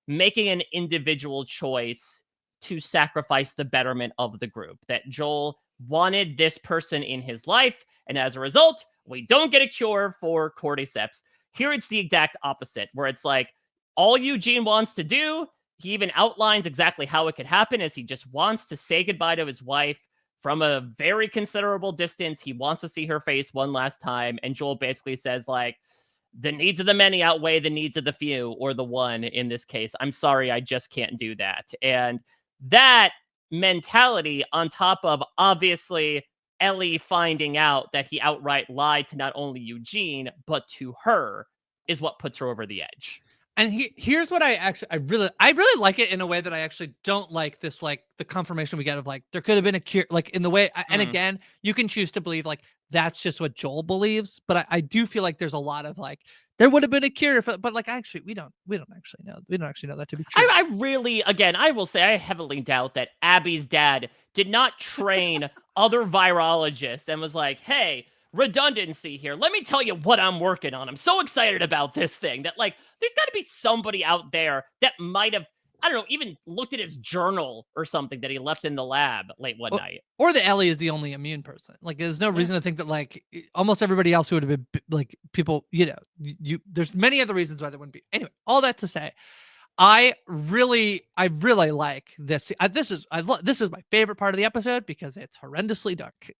making an individual choice to sacrifice the betterment of the group, that Joel wanted this person in his life. And as a result, we don't get a cure for cordyceps. Here it's the exact opposite, where it's like all Eugene wants to do, he even outlines exactly how it could happen, is he just wants to say goodbye to his wife from a very considerable distance. He wants to see her face one last time. And Joel basically says, like, the needs of the many outweigh the needs of the few, or the one in this case. I'm sorry, I just can't do that. And that mentality, on top of obviously Ellie finding out that he outright lied to not only Eugene, but to her, is what puts her over the edge. And here's what I really like it in a way that I actually don't like this, like the confirmation we get of like there could have been a cure, like in the way. And again, you can choose to believe like that's just what Joel believes, but I do feel like there's a lot of like there would have been a cure, but like actually we don't actually know that to be true. I really, again, I will say I heavily doubt that Abby's dad did not train other virologists and was like, hey, redundancy here. Let me tell you what I'm working on. I'm so excited about this thing that, like, there's got to be somebody out there that might have, I don't know, even looked at his journal or something that he left in the lab late one night. Or the Ellie is the only immune person. Like, there's no reason to think that, like, almost everybody else who would have been, like, people, there's many other reasons why there wouldn't be. Anyway, all that to say, I really like this. This is my favorite part of the episode because it's horrendously dark.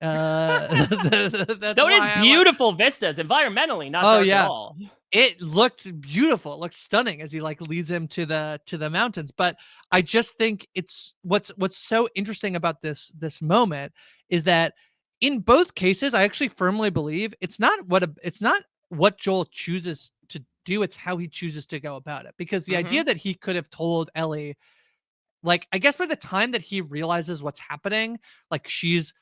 Those beautiful vistas, environmentally not dark at all. It looked beautiful. It looked stunning as he like leads him to the mountains. But I just think it's what's so interesting about this moment is that in both cases, I actually firmly believe it's not what Joel chooses to do, it's how he chooses to go about it. Because the idea that he could have told Ellie, like, I guess by the time that he realizes what's happening, like she's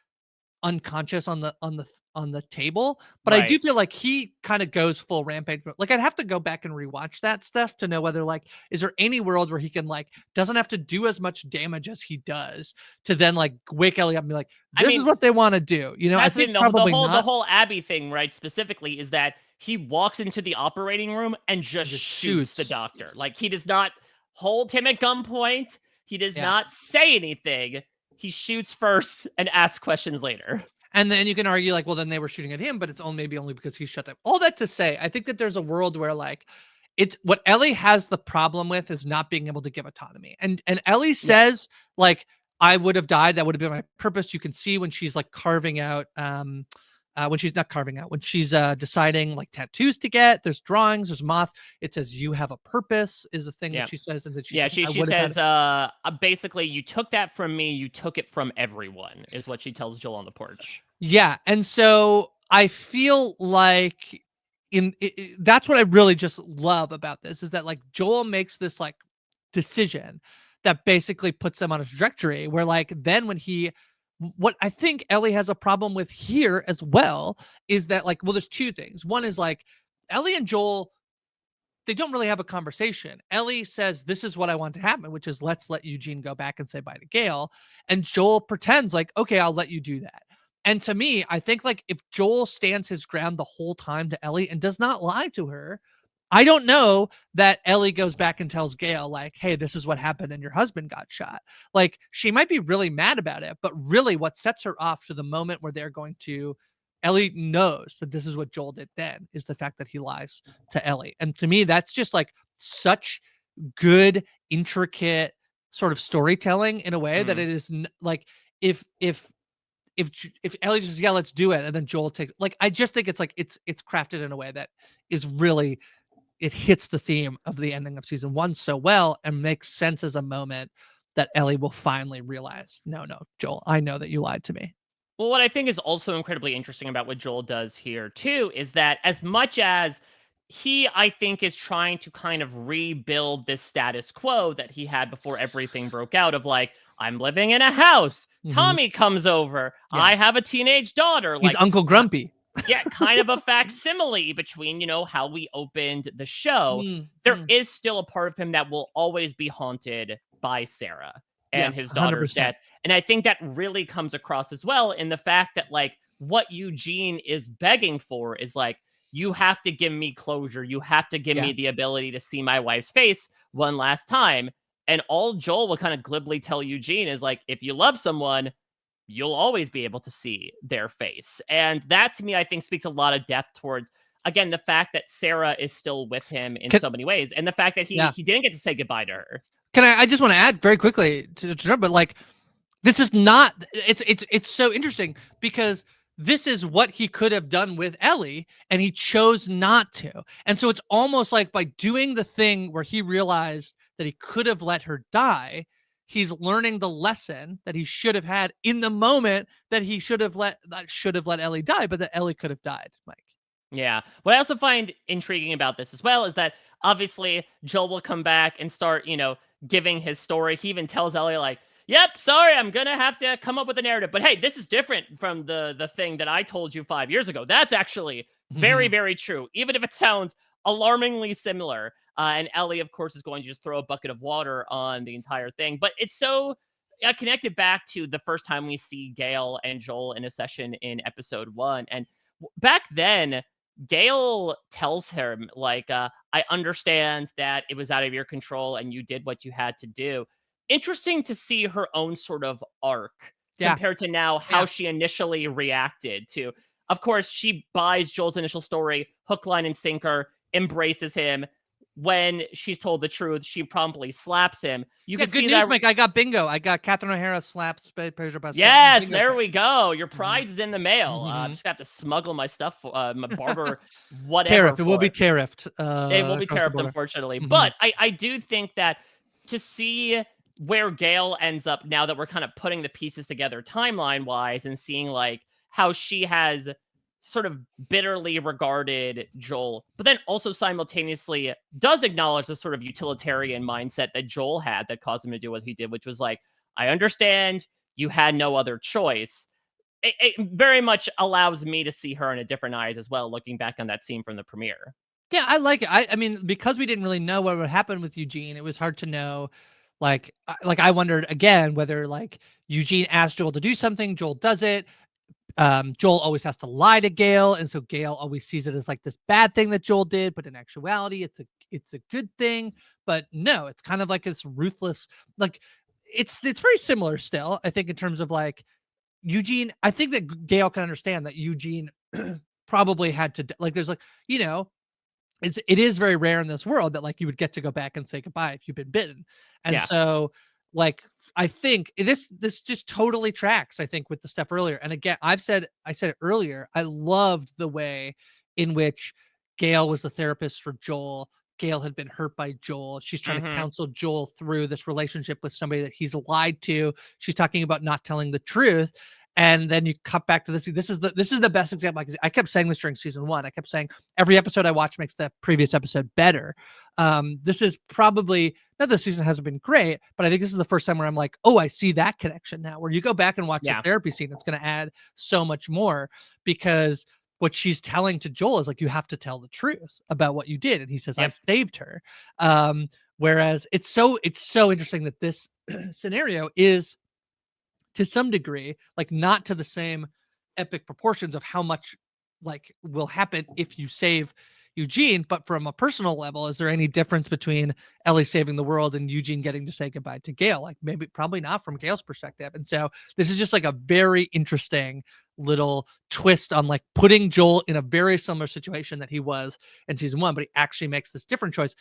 unconscious on the table, but I do feel like he kind of goes full rampage. Like, I'd have to go back and rewatch that stuff to know whether, like, is there any world where he can, like, doesn't have to do as much damage as he does to then like wake Ellie up and be like, this is what they want to do. I think probably the whole Abby thing, right, specifically, is that he walks into the operating room and just shoots the doctor. Like, he does not hold him at gunpoint. He does not say anything. He shoots first and asks questions later. And then you can argue like, well, then they were shooting at him, but it's maybe only because he shut them. All that to say, I think that there's a world where like it's what Ellie has the problem with is not being able to give autonomy. And Ellie says like, I would have died. That would have been my purpose. You can see when she's like carving out, when she's not carving out, when she's deciding like tattoos to get, there's drawings, there's moths. It says you have a purpose is the thing that she says. And that she says basically, you took that from me. You took it from everyone is what she tells Joel on the porch. Yeah. And so I feel like that's what I really just love about this is that like Joel makes this like decision that basically puts them on a trajectory where like then when what I think Ellie has a problem with here as well is that like, well, there's two things. One is like Ellie and Joel, they don't really have a conversation. Ellie says, this is what I want to happen, which is let's let Eugene go back and say bye to Gail. And Joel pretends like, okay, I'll let you do that. And to me, I think like if Joel stands his ground the whole time to Ellie and does not lie to her, I don't know that Ellie goes back and tells Gail like, hey, this is what happened and your husband got shot. Like she might be really mad about it, but really what sets her off to the moment where they're going to, Ellie knows that this is what Joel did then is the fact that he lies to Ellie. And to me, that's just like such good, intricate sort of storytelling in a way that it is like, if Ellie just, let's do it. And then Joel takes like, I just think it's like, it's crafted in a way that is really, it hits the theme of the ending of season 1 so well and makes sense as a moment that Ellie will finally realize, no, Joel, I know that you lied to me. Well, what I think is also incredibly interesting about what Joel does here too, is that as much as he, I think, is trying to kind of rebuild this status quo that he had before everything broke out of like, I'm living in a house. Tommy comes over. I have a teenage daughter. He's like, Uncle Grumpy. Yeah, kind of a facsimile between, how we opened the show. There is still a part of him that will always be haunted by Sarah and his daughter's 100%. death. And I think that really comes across as well in the fact that, like, what Eugene is begging for is like, you have to give me closure. You have to give Yeah. me the ability to see my wife's face one last time. And all Joel will kind of glibly tell Eugene is like, if you love someone, you'll always be able to see their face. And that to me, I think speaks a lot of depth towards, again, the fact that Sarah is still with him in Can, so many ways. And the fact that yeah. he didn't get to say goodbye to her. Can I just want to add very quickly to but like, this is not, it's so interesting because this is what he could have done with Ellie and he chose not to. And so it's almost like by doing the thing where he realized that he could have let her die, he's learning the lesson that he should have had in the moment that he should have let Ellie die, but that Ellie could have died, Mike. Yeah. What I also find intriguing about this as well is that obviously Joel will come back and start, giving his story. He even tells Ellie like, "Yep, sorry, I'm gonna have to come up with a narrative. But hey, this is different from the thing that I told you 5 years ago. That's actually very, very true, even if it sounds alarmingly similar." And Ellie, of course, is going to just throw a bucket of water on the entire thing. But it's so connected back to the first time we see Gale and Joel in a session in episode 1. And back then, Gale tells him, like, I understand that it was out of your control and you did what you had to do. Interesting to see her own sort of arc compared to now how she initially reacted to. Of course, she buys Joel's initial story, hook, line, and sinker, embraces him. When she's told the truth, she promptly slaps him. You can good see news, that. Mike. I got bingo. I got Catherine O'Hara slaps Pedro Pascal. Yes, there we go. Your prize is in the mail. Mm-hmm. Just have to smuggle my stuff, my barber, whatever. It will be tariffed. It will be tariffed, unfortunately. But I do think that to see where Gale ends up now that we're kind of putting the pieces together timeline-wise and seeing like how she has sort of bitterly regarded Joel, but then also simultaneously does acknowledge the sort of utilitarian mindset that Joel had that caused him to do what he did, which was like, I understand you had no other choice. It very much allows me to see her in a different eyes as well, looking back on that scene from the premiere. Yeah, I like it. I mean, because we didn't really know what would happen with Eugene, it was hard to know. Like I wondered again whether like Eugene asked Joel to do something, Joel does it. Joel always has to lie to Gale, and so Gale always sees it as like this bad thing that Joel did, but in actuality, it's a good thing. But no, it's kind of like this ruthless. Like it's very similar still. I think in terms of like Eugene. I think that Gale can understand that Eugene probably had to like. There's like it is very rare in this world that like you would get to go back and say goodbye if you've been bitten. And so like I think this just totally tracks, I think, with the stuff earlier. And again, I said it earlier, I loved the way in which Gale was the therapist for Joel. Gale had been hurt by Joel. She's trying to counsel Joel through this relationship with somebody that he's lied to. She's talking about not telling the truth. And then you cut back to this. This is the best example. I kept saying this during season 1. I kept saying every episode I watch makes the previous episode better. This is probably not the season hasn't been great, but I think this is the first time where I'm like, oh, I see that connection now. Where you go back and watch the therapy scene, it's going to add so much more because what she's telling to Joel is like, you have to tell the truth about what you did, and he says, I saved her. Whereas it's so interesting that this scenario is, to some degree, like not to the same epic proportions of how much like will happen if you save Eugene, but from a personal level, is there any difference between Ellie saving the world and Eugene getting to say goodbye to Gale? Like maybe probably not from Gale's perspective. And so this is just like a very interesting little twist on like putting Joel in a very similar situation that he was in season 1, but he actually makes this different choice.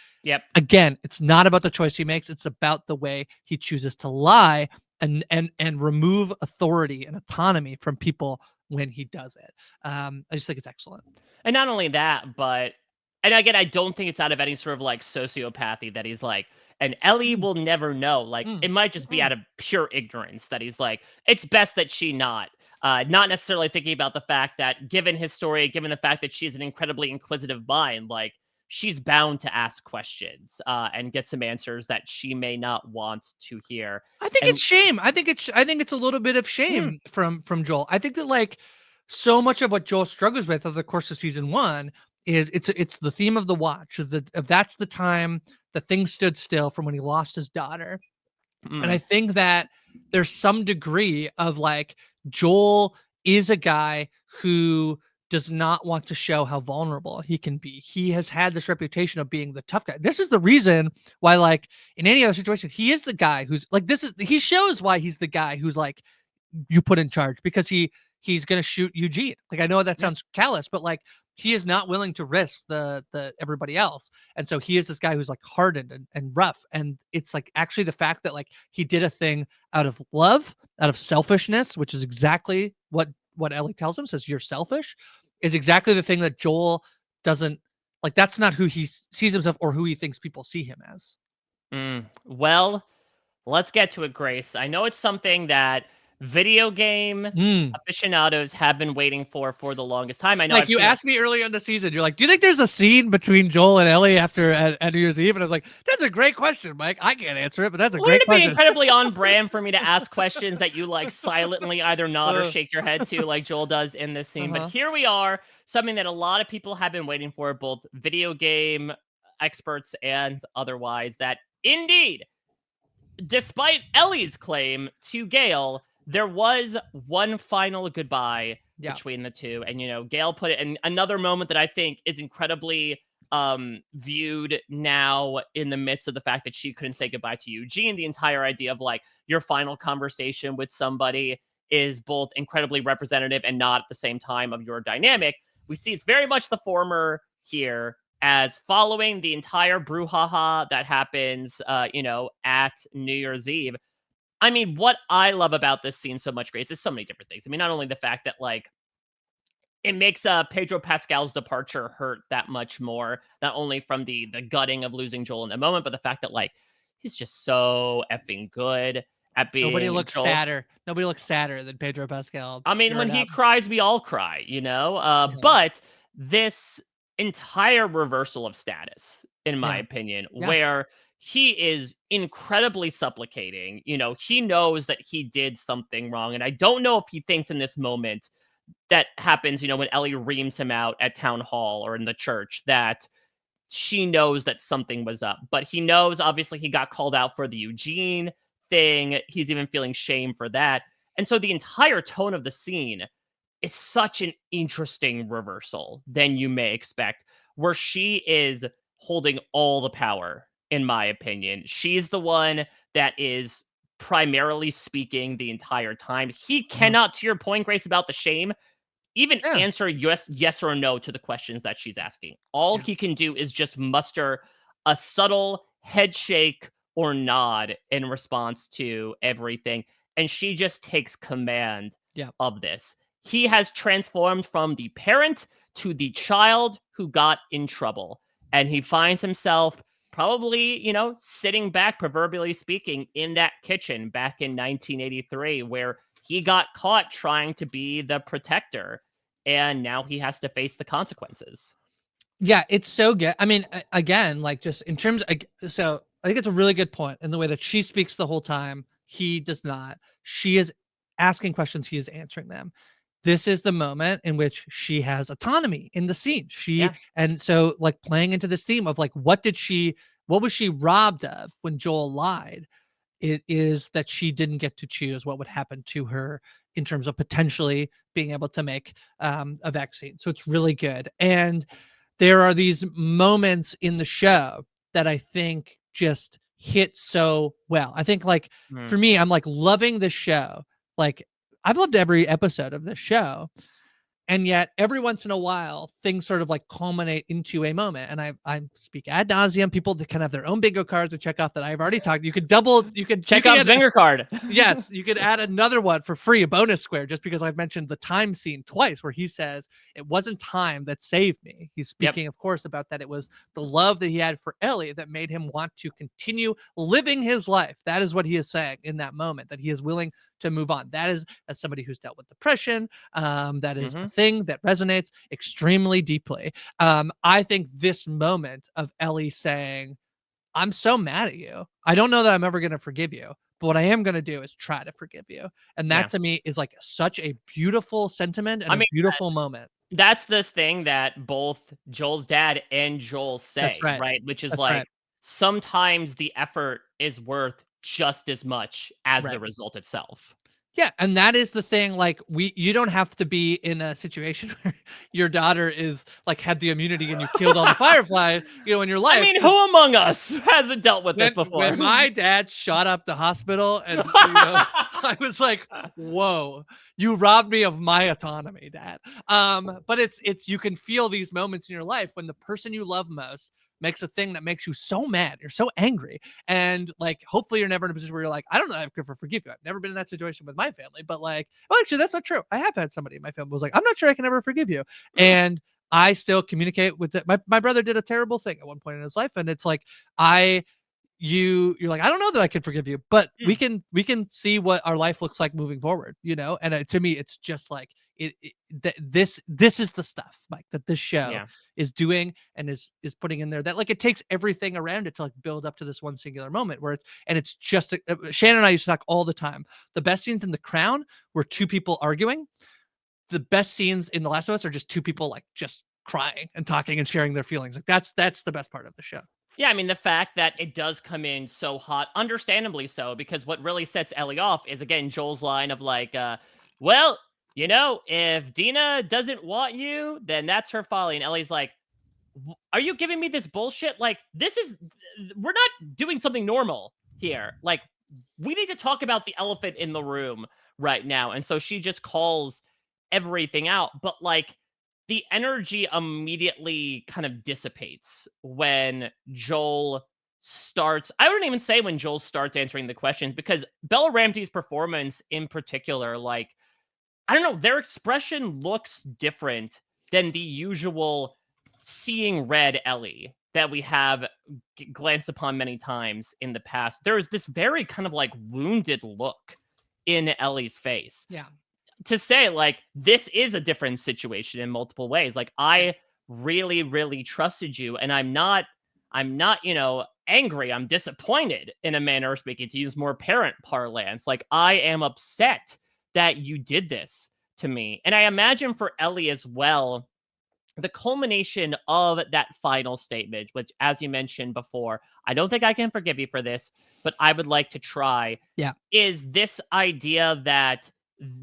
Again, it's not about the choice he makes, it's about the way he chooses to lie and remove authority and autonomy from people when he does it. I just think it's excellent. And not only that, but and again, I don't think it's out of any sort of like sociopathy that he's like, and Ellie will never know. Like it might just be out of pure ignorance that he's like, it's best that she not necessarily thinking about the fact that given his story, given the fact that she's an incredibly inquisitive mind, like she's bound to ask questions and get some answers that she may not want to hear. I think it's shame. I think it's a little bit of shame from Joel. I think that like so much of what Joel struggles with over the course of season 1 is it's the theme of the watch. That's the time that things stood still from when he lost his daughter. And I think that there's some degree of like Joel is a guy who does not want to show how vulnerable he can be. He has had this reputation of being the tough guy. This is the reason why, like, in any other situation, he is the guy who's like, he shows why he's the guy who's like, you put in charge, because he's gonna shoot Eugene. Like, I know that Yeah. sounds callous, but like, he is not willing to risk the everybody else. And so he is this guy who's like hardened and rough. And it's like actually the fact that like he did a thing out of love, out of selfishness, which is exactly what Ellie tells him, says you're selfish, is exactly the thing that Joel doesn't like. That's not who he sees himself or who he thinks people see him as. Well, let's get to it, Grace. I know it's something that video game Mm. aficionados have been waiting for the longest time. I know Like, I've you seen asked me earlier in the season, you're like, "Do you think there's a scene between Joel and Ellie after at New Year's Eve?" And I was like, "That's a great question, Mike. I can't answer it, but that's a Wouldn't great it be question." incredibly on brand for me to ask questions that you like silently either nod or shake your head to, like Joel does in this scene? But Uh-huh. here we are, something that a lot of people have been waiting for, both video game experts and otherwise, that indeed, despite Ellie's claim to Gale, there was one final goodbye Yeah. between the two. And, Gale put it in another moment that I think is incredibly viewed now in the midst of the fact that she couldn't say goodbye to Eugene. The entire idea of like your final conversation with somebody is both incredibly representative and not at the same time of your dynamic. We see it's very much the former here, as following the entire brouhaha that happens, at New Year's Eve. I mean, what I love about this scene so much, Grace, is so many different things. I mean, not only the fact that like it makes Pedro Pascal's departure hurt that much more, not only from the gutting of losing Joel in the moment, but the fact that like he's just so effing good at Nobody being looks Joel. sadder. Nobody looks sadder than Pedro Pascal I mean, when tearing he up. cries, we all cry, you know? Yeah. But this entire reversal of status, in my Yeah. opinion, Yeah. where he is incredibly supplicating, he knows that he did something wrong. And I don't know if he thinks in this moment that happens, when Ellie reams him out at town hall or in the church, that she knows that something was up. But he knows, obviously, he got called out for the Eugene thing. He's even feeling shame for that. And so the entire tone of the scene is such an interesting reversal than you may expect, where she is holding all the power, in my opinion. She's the one that is primarily speaking the entire time. He Uh-huh. cannot, to your point, Grace, about the shame, even Yeah. answer yes or no to the questions that she's asking. All Yeah. he can do is just muster a subtle head shake or nod in response to everything. And she just takes command Yeah. of this. He has transformed from the parent to the child who got in trouble. And he finds himself probably, sitting back, proverbially speaking, in that kitchen back in 1983, where he got caught trying to be the protector. And now he has to face the consequences. Yeah, it's so good. I mean, again, like just in terms of, so I think it's a really good point in the way that she speaks the whole time. He does not. She is asking questions, he is answering them. This is the moment in which she has autonomy in the scene. Yeah. And so like playing into this theme of like, what was she robbed of when Joel lied? It is that she didn't get to choose what would happen to her in terms of potentially being able to make a vaccine. So it's really good. And there are these moments in the show that I think just hit so well. I think like Mm. for me, I'm like loving the show. Like I've loved every episode of this show. And yet every once in a while, things sort of like culminate into a moment. And I speak ad nauseum. People that can have their own bingo cards to check off that I've already talked. You could Chekhov's finger card. yes, you could add another one for free, a bonus square, just because I've mentioned the time scene twice, where he says it wasn't time that saved me. He's Yep. speaking, of course, about that it was the love that he had for Ellie that made him want to continue living his life. That is what he is saying in that moment, that he is willing to move on. That is, as somebody who's dealt with depression, that is a thing that resonates extremely deeply. I think this moment of Ellie saying, I'm so mad at you. I don't know that I'm ever going to forgive you, but what I am going to do is try to forgive you. And that to me is like such a beautiful sentiment and a beautiful moment. That's this thing that both Joel's dad and Joel That's say, right. right? Which is That's like, right. sometimes the effort is worth just as much as the Right. result itself. Yeah, and that is the thing. Like, you don't have to be in a situation where your daughter is like had the immunity and you killed all the fireflies, in your I life. mean, who among us hasn't dealt with this before? When my dad shot up the hospital, and I was like, "Whoa, you robbed me of my autonomy, Dad." But it's you can feel these moments in your life when the person you love most makes a thing that makes you so mad, you're so angry, and like hopefully you're never in a position where you're like, I don't know if I could ever forgive you. I've never been in that situation with my family, but like, well, actually, that's not true. I have had somebody in my family who was like, I'm not sure I can ever forgive you, and I still communicate with it. My brother did a terrible thing at one point in his life, and it's like you're like, I don't know that I can forgive you, but we can see what our life looks like moving forward, and to me it's just like this is the stuff, Mike, that this show is doing and is putting in there, that like it takes everything around it to like build up to this one singular moment where it's just Shannon and I used to talk all the time. The best scenes in The Crown were two people arguing. The best scenes in The Last of Us are just two people like just crying and talking and sharing their feelings. Like that's the best part of the show. Yeah, I mean, the fact that it does come in so hot, understandably so, because what really sets Ellie off is, again, Joel's line of like, well, if Dina doesn't want you, then that's her folly. And Ellie's like, are you giving me this bullshit? Like, we're not doing something normal here. Like, we need to talk about the elephant in the room right now. And so she just calls everything out. But like, the energy immediately kind of dissipates when Joel starts. I wouldn't even say when Joel starts answering the questions, because Bella Ramsey's performance in particular, like, I don't know, their expression looks different than the usual seeing red Ellie that we have glanced upon many times in the past. There's this very kind of like wounded look in Ellie's face. Yeah. To say like, this is a different situation in multiple ways. Like, I really, really trusted you, and I'm not, angry. I'm disappointed, in a manner of speaking, to use more parent parlance. Like, I am upset that you did this to me. And I imagine for Ellie as well, the culmination of that final statement, which, as you mentioned before, I don't think I can forgive you for this, but I would like to try. Yeah. Is this idea that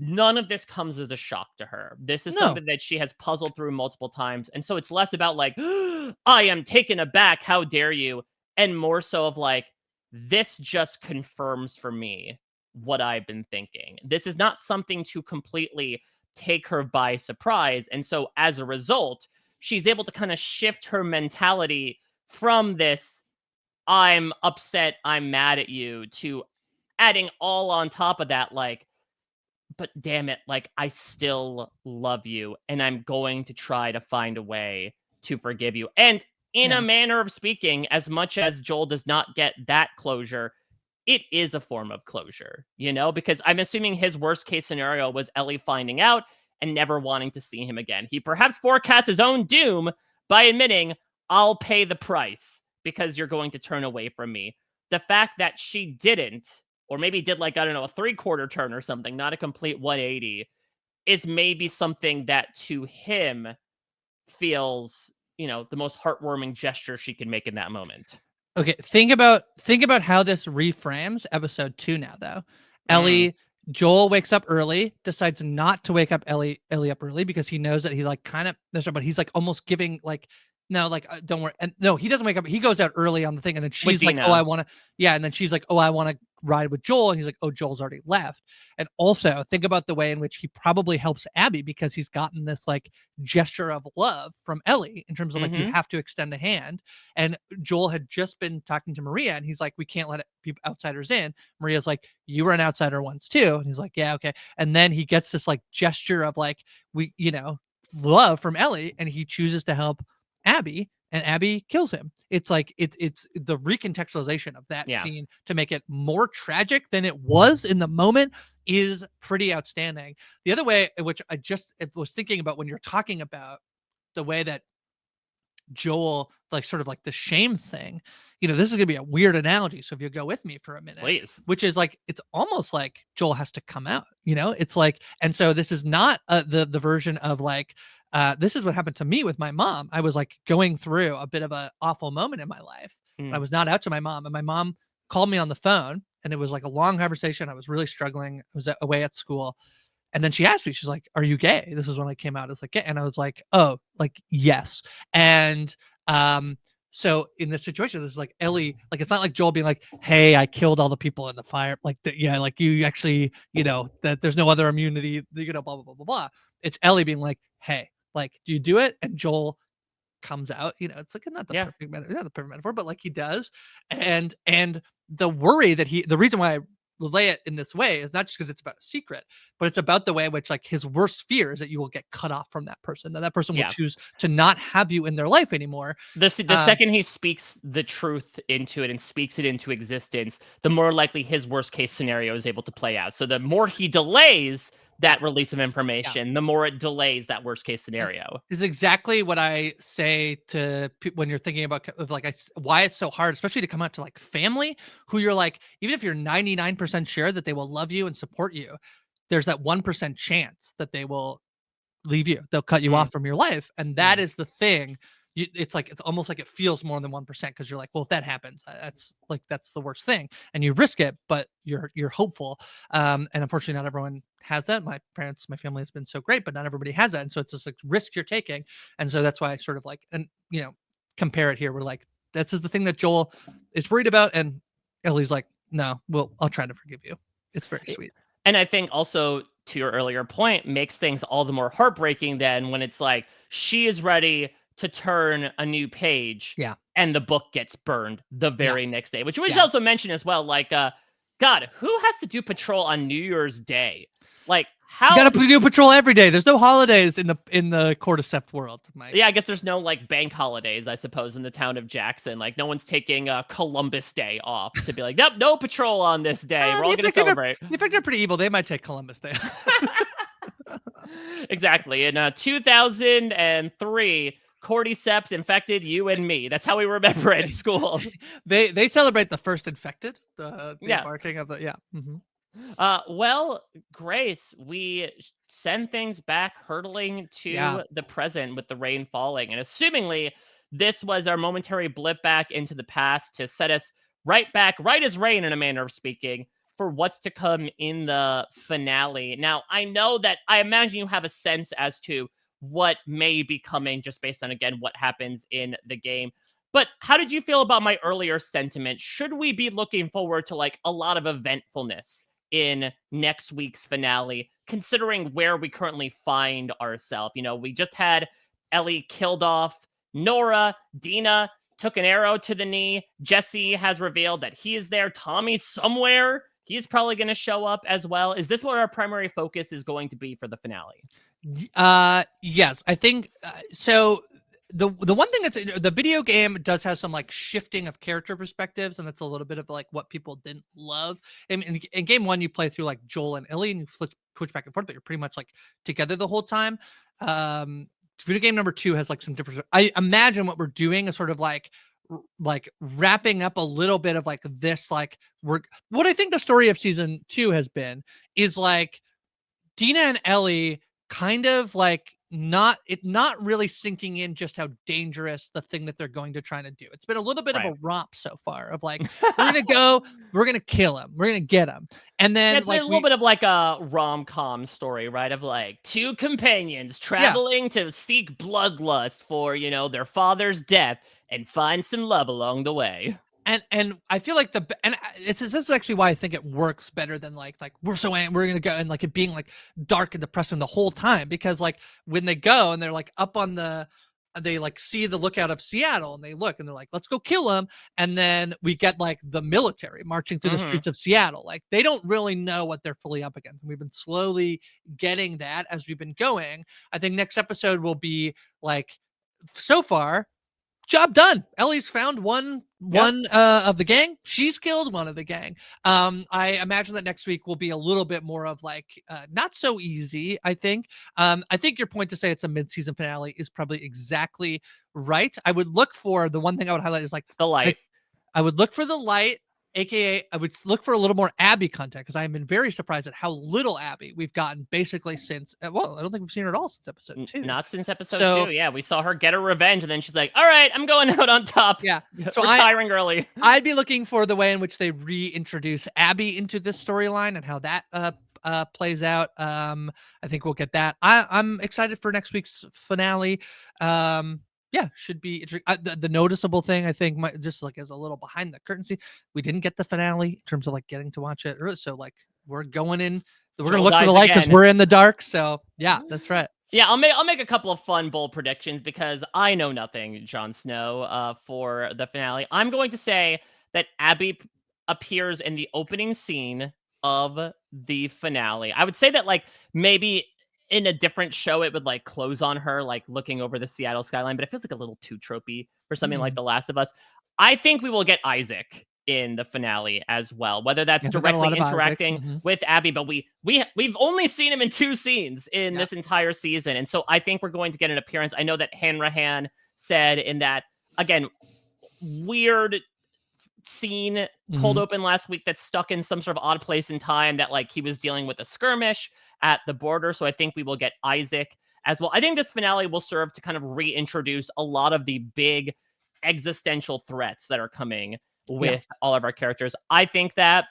none of this comes as a shock to her. This is something that she has puzzled through multiple times. And so it's less about like, I am taken aback, how dare you? And more so of like, this just confirms for me what I've been thinking. This is not something to completely take her by surprise. And so as a result, she's able to kind of shift her mentality from this, I'm upset, I'm mad at you, to adding all on top of that, like, but damn it, like, I still love you, and I'm going to try to find a way to forgive you. And in a manner of speaking, as much as Joel does not get that closure, it is a form of closure, because I'm assuming his worst case scenario was Ellie finding out and never wanting to see him again. He perhaps forecasts his own doom by admitting, I'll pay the price because you're going to turn away from me. The fact that she didn't, or maybe did like, I don't know, a 3/4 turn or something, not a complete 180, is maybe something that to him feels, the most heartwarming gesture she can make in that moment. Okay, think about how this reframes episode 2 now, though. Joel wakes up early, decides not to wake up Ellie up early because he knows that he like kind of, but he's like almost giving like, no, like, don't worry. And no, he doesn't wake up. He goes out early on the thing. And then she's like, oh, I want to. Yeah. And then she's like, oh, I want to ride with Joel. And he's like, oh, Joel's already left. And also think about the way in which he probably helps Abby, because he's gotten this like gesture of love from Ellie in terms of like, you have to extend a hand. And Joel had just been talking to Maria and he's like, we can't let outsiders in. Maria's like, you were an outsider once too. And he's like, yeah, okay. And then he gets this like gesture of like, love from Ellie, and he chooses to help Abby, and Abby kills him. It's like it's the recontextualization of that scene to make it more tragic than it was in the moment is pretty outstanding. The other way, which I just was thinking about when you're talking about the way that Joel, like sort of like the shame thing, this is gonna be a weird analogy, so if you go with me for a minute, please. Which is like, it's almost like Joel has to come out, it's like, and so this is not the version of like, this is what happened to me with my mom. I was like going through a bit of an awful moment in my life. I was not out to my mom, and my mom called me on the phone and it was like a long conversation. I was really struggling. I was away at school. And then she asked me, she's like, "Are you gay?" This is when I came out as like gay. And I was like, "Oh, like, yes." And so in this situation, this is like Ellie, like it's not like Joel being like, "Hey, I killed all the people in the fire." Like yeah, like you actually, that there's no other immunity, blah, blah, blah, blah, blah. It's Ellie being like, "Hey, like, do you do it?" And Joel comes out, it's like not the Yeah. perfect not the perfect metaphor, but like he does. And the worry that the reason why I relay it in this way is not just because it's about a secret, but it's about the way in which like his worst fear is that you will get cut off from that person, that person will Yeah. choose to not have you in their life anymore. The second he speaks the truth into it and speaks it into existence, the more likely his worst case scenario is able to play out. So the more he delays that release of information, the more it delays that worst case scenario. Is exactly what I say to people when you're thinking about like why it's so hard, especially to come out to like family who you're like, even if you're 99% sure that they will love you and support you, there's that 1% chance that they will leave you. They'll cut you off from your life. And that is the thing. It's like, it's almost like it feels more than 1% because you're like, well, if that happens, that's the worst thing. And you risk it, but you're hopeful. And unfortunately, not everyone has that. My family has been so great, but not everybody has that. And so it's just like risk you're taking. And so that's why I sort of like, and compare it here. We're like, this is the thing that Joel is worried about. And Ellie's like, no, well, I'll try to forgive you. It's very sweet. And I think also, to your earlier point, makes things all the more heartbreaking then when it's like she is ready to turn a new page, and the book gets burned the very next day, which we should also mention as well. Like, God, who has to do patrol on New Year's Day? Like, how? You gotta do patrol every day. There's no holidays in the Cordyceps world, Mike. Yeah, I guess there's no like bank holidays, I suppose, in the town of Jackson. Like, no one's taking Columbus Day off to be like, nope, no patrol on this day. We're all gonna celebrate. The Effect are pretty evil. They might take Columbus Day. Exactly. In 2003, Cordyceps infected you and me. That's how we remember it in school. They celebrate the first infected. The embarking of the Well, Grace, we send things back hurtling to the present with the rain falling, and assumingly this was our momentary blip back into the past to set us right as rain in a manner of speaking, for what's to come in the finale. Now, I know that I imagine you have a sense as to what may be coming just based on, again, what happens in the game. But how did you feel about my earlier sentiment? Should we be looking forward to like a lot of eventfulness in next week's finale, considering where we currently find ourselves? We just had Ellie killed off Nora, Dina took an arrow to the knee. Jesse has revealed that he is there. Tommy's somewhere. He's probably going to show up as well. Is this what our primary focus is going to be for the finale? Yes, I think so. The one thing that's the video game does have some like shifting of character perspectives, and that's a little bit of like what people didn't love. In game one, you play through like Joel and Ellie, and you switch back and forth, but you're pretty much like together the whole time. Video game number 2 has like some different. I imagine what we're doing is sort of like wrapping up a little bit of like this, like what I think the story of season 2 has been is like Dina and Ellie kind of like not really sinking in just how dangerous the thing that they're going to try to do. It's been a little bit of a romp so far of like, we're gonna kill him, we're gonna get him, and then it's like a little bit of like a rom-com story, right? Of like two companions traveling to seek bloodlust for their father's death and find some love along the way. And I feel like this is actually why I think it works better than like we're gonna go, and like it being like dark and depressing the whole time, because like when they go and they're like up on they like see the lookout of Seattle and they look and they're like, let's go kill him, and then we get like the military marching through the streets of Seattle. Like they don't really know what they're fully up against. We've been slowly getting that as we've been going. I think next episode will be like, so far, job done. Ellie's found one of the gang. She's killed one of the gang. I imagine that next week will be a little bit more of like not so easy. I think your point to say it's a mid-season finale is probably exactly right. I would look for the one thing I would highlight is like the light. I would look for the light, AKA, I would look for a little more Abby content, because I have been very surprised at how little Abby we've gotten basically since. Well, I don't think we've seen her at all since episode 2. Not since episode So 2. Yeah, we saw her get her revenge, and then she's like, "All right, I'm going out on top." yeah, so retiring early. I'd be looking for the way in which they reintroduce Abby into this storyline and how that plays out. I think we'll get that. I'm excited for next week's finale. Yeah, should be the noticeable thing, I think, just like as a little behind the curtain scene, we didn't get the finale in terms of like getting to watch it. So like we're going in, we're gonna look for the light because we're in the dark. So yeah, that's right. Yeah, I'll make a couple of fun, bold predictions because I know nothing, Jon Snow, for the finale. I'm going to say that Abby appears in the opening scene of the finale. I would say that like maybe in a different show it would like close on her like looking over the Seattle skyline, but it feels like a little too tropey for something like The Last of Us. I think we will get Isaac in the finale as well, whether that's directly interacting with Abby, but we've only seen him in 2 scenes in this entire season, and so I think we're going to get an appearance. I know that Hanrahan said in that, again, weird scene cold open last week that's stuck in some sort of odd place in time, that like he was dealing with a skirmish at the border. So I think we will get Isaac as well. I think this finale will serve to kind of reintroduce a lot of the big existential threats that are coming with all of our characters. I think that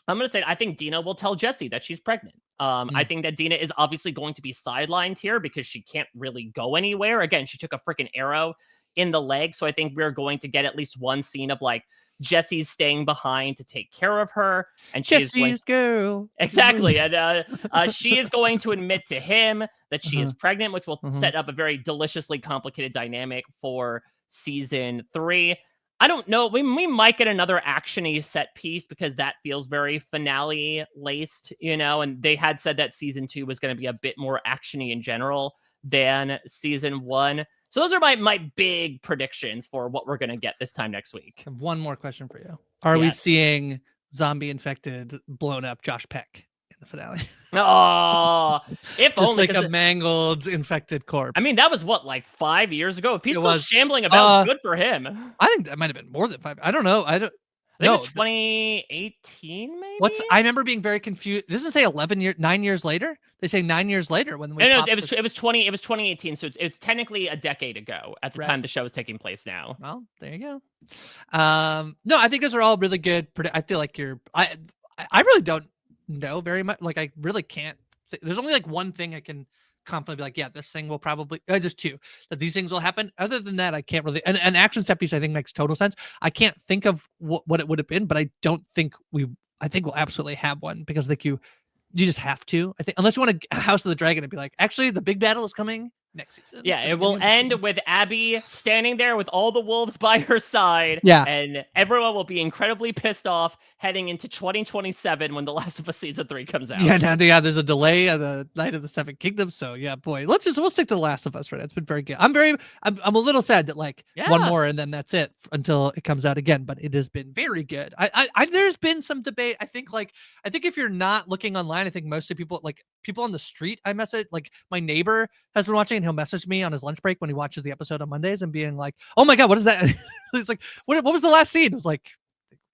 I'm going to say, I think Dina will tell Jesse that she's pregnant. I think that Dina is obviously going to be sidelined here because she can't really go anywhere. Again, she took a freaking arrow in the leg. So I think we're going to get at least one scene of like Jesse's staying behind to take care of her, and Jesse's girl. Exactly. And she is going to admit to him that she is pregnant, which will set up a very deliciously complicated dynamic for season 3. I don't know. We might get another action-y set piece because that feels very finale laced, you know, and they had said that season 2 was going to be a bit more action-y in general than season 1. So those are my big predictions for what we're going to get this time next week. I have one more question for you. Are we seeing zombie-infected, blown-up Josh Peck in the finale? Oh, if just only, like a mangled, infected corpse. I mean, that was what, like 5 years ago? If he's still shambling about, good for him. I think that might have been more than 5. I don't know. I think it was 2018, maybe? I remember being very confused. Doesn't it say 9 years later? They say 9 years later when we it was 2018, so it's technically a decade ago at the time the show is taking place now. Well, there you go. No, I think those are all really good. I feel like I really don't know very much. Like I really can't. There's only like one thing I can confidently be like, yeah, this thing will probably just 2 that these things will happen. Other than that, I can't really. An action set piece I think makes total sense. I can't think of what it would have been, but I don't think I think we'll absolutely have one, because like you just have to. I think unless you want to House of the Dragon and be like, actually the big battle is coming next season. Yeah, it will end with Abby standing there with all the wolves by her side. Yeah. And everyone will be incredibly pissed off heading into 2027 when The Last of Us Season 3 comes out. Yeah, there's a delay of the Night of the Seven Kingdoms. So yeah, boy, we'll stick to The Last of Us right now. It's been very good. I'm a little sad that like one more and then that's it until it comes out again, but it has been very good. There's been some debate. I think if you're not looking online, I think mostly people on the street, I message, like my neighbor has been watching and he'll message me on his lunch break when he watches the episode on Mondays and being like, oh my God, what is that? He's like, what was the last scene? It was like,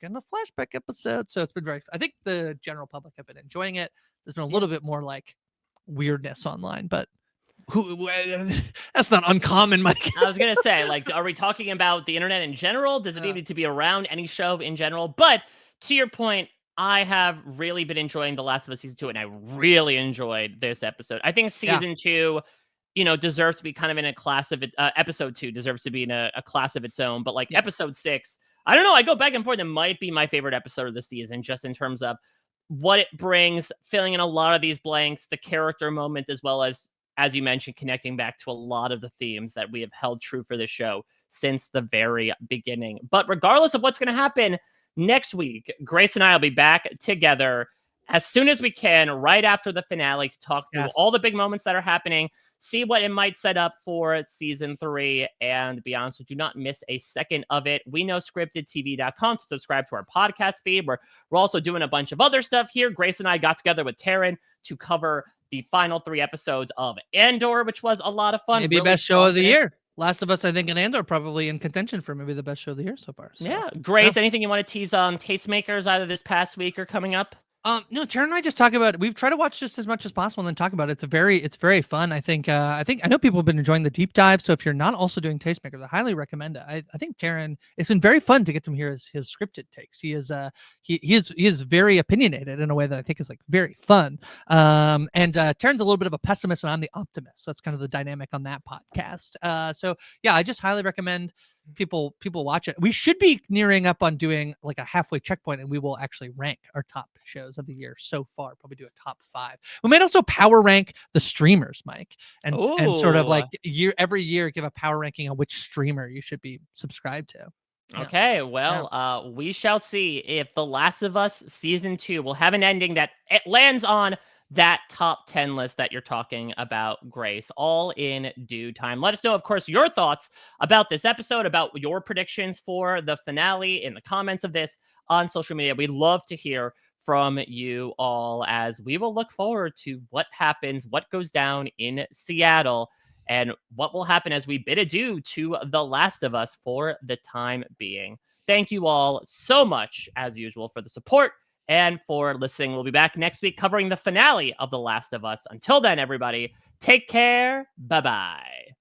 getting a flashback episode. So it's been I think the general public have been enjoying it. There's been a little bit more like weirdness online, but that's not uncommon, Mike. I was going to say, like, are we talking about the internet in general? Does it need to be around any show in general? But to your point, I have really been enjoying The Last of Us Season 2, and I really enjoyed this episode. I think Season 2, deserves to be kind of in a class of it. Episode 2 deserves to be in a class of its own. But like Episode 6, I don't know. I go back and forth. It might be my favorite episode of the season, just in terms of what it brings, filling in a lot of these blanks, the character moments, as well as you mentioned, connecting back to a lot of the themes that we have held true for this show since the very beginning. But regardless of what's going to happen next week, Grace and I will be back together as soon as we can, right after the finale, to talk through all the big moments that are happening, see what it might set up for season 3, and beyond. So do not miss a second of it. We know scriptedtv.com to subscribe to our podcast feed, where we're also doing a bunch of other stuff here. Grace and I got together with Taran to cover the final 3 episodes of Andor, which was a lot of fun. Maybe really best show of the year. Last of Us, I think, and Andor probably in contention for maybe the best show of the year so far. So. Yeah. Grace, anything you want to tease on Tastemakers either this past week or coming up? No, Taran and I just talk about. We've tried to watch just as much as possible and then talk about it. It's very fun. I think I know people have been enjoying the deep dive. So if you're not also doing Tastemakers, I highly recommend it. I think Taran. It's been very fun to get to hear his scripted takes. He is very opinionated in a way that I think is like very fun. And Taran's a little bit of a pessimist and I'm the optimist. So that's kind of the dynamic on that podcast. So yeah, I just highly recommend people watch it. We should be nearing up on doing like a halfway checkpoint and we will actually rank our top shows of the year so far. Probably do a top 5. We might also power rank the streamers, Mike, and sort of like every year give a power ranking on which streamer you should be subscribed to. Okay, well, we shall see if The Last of Us Season 2 will have an ending that it lands on that top 10 list that you're talking about, Grace, all in due time. Let us know, of course, your thoughts about this episode, about your predictions for the finale in the comments of this on social media. We'd love to hear from you all as we will look forward to what happens, what goes down in Seattle, and what will happen as we bid adieu to The Last of Us for the time being. Thank you all so much, as usual, for the support and for listening. We'll be back next week covering the finale of The Last of Us. Until then, everybody, take care. Bye-bye.